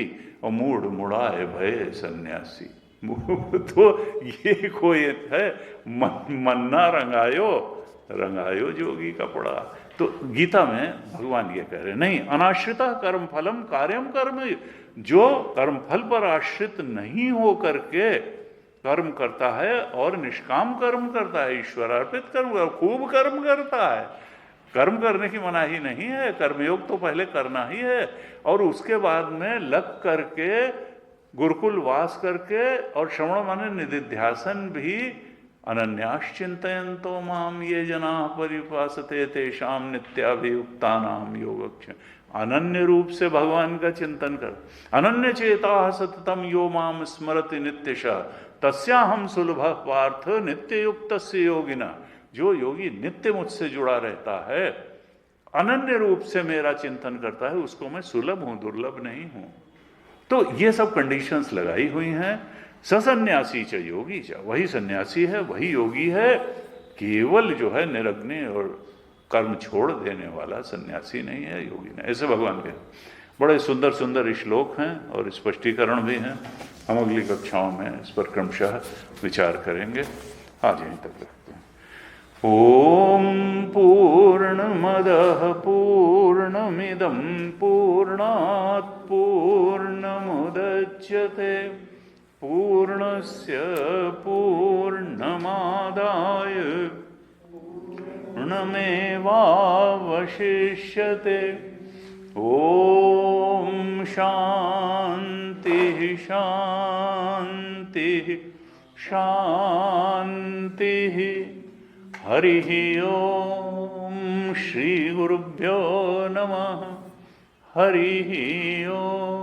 और मूढ़ मुड़ाए भय सन्यासी। तो ये कोई है मन्ना रंगायो जोगी का पड़ा। तो गीता में भगवान ये कह रहे नहीं, अनाश्रिता कर्म फलम कार्यम कर्म, जो कर्म फल पर आश्रित नहीं हो करके कर्म करता है और निष्काम कर्म करता है, ईश्वरार्पित कर्म, खूब कर्म करता है। कर्म करने की मनाही नहीं है, कर्मयोग तो पहले करना ही है, और उसके बाद में लग करके गुरुकुल वास करके और श्रवण मनन निधिध्यासन भी अनन्याश्चिन्तयन्तो माम ये जनाः परिपासते तेषां नित्याभियुक्तानां योगक्षेम। अनन्य रूप से भगवान का चिंतन कर, अनन्य चेता सततम यो माम स्मरति नित्यशः तस्याहं सुलभः पार्थ नित्ययुक्तस्य योगिना। जो योगी नित्य मुझसे जुड़ा रहता है, अनन्य रूप से मेरा चिंतन करता है, उसको मैं सुलभ हूं, दुर्लभ नहीं हूं। तो ये सब कंडीशंस लगाई हुई हैं। ससन्यासी च योगी च, वही सन्यासी है, वही योगी है, केवल जो है निरग्नि और कर्म छोड़ देने वाला सन्यासी नहीं है, योगी नहीं। ऐसे भगवान के बड़े सुंदर सुंदर श्लोक हैं और स्पष्टीकरण भी हैं। हम अगली कक्षाओं में इस पर क्रमशः विचार करेंगे। आज यहीं तक रखते हैं। ओम पूर्णमदः पूर्णमिदं पूर्णात् पूर्णमुदच्यते पूर्णस्य पूर्णमादाय पूर्णमेवावशिष्यते। ओम शांति शांति शांति। हरिः ओम। श्री गुरुभ्यो नमः। हरिः ओम।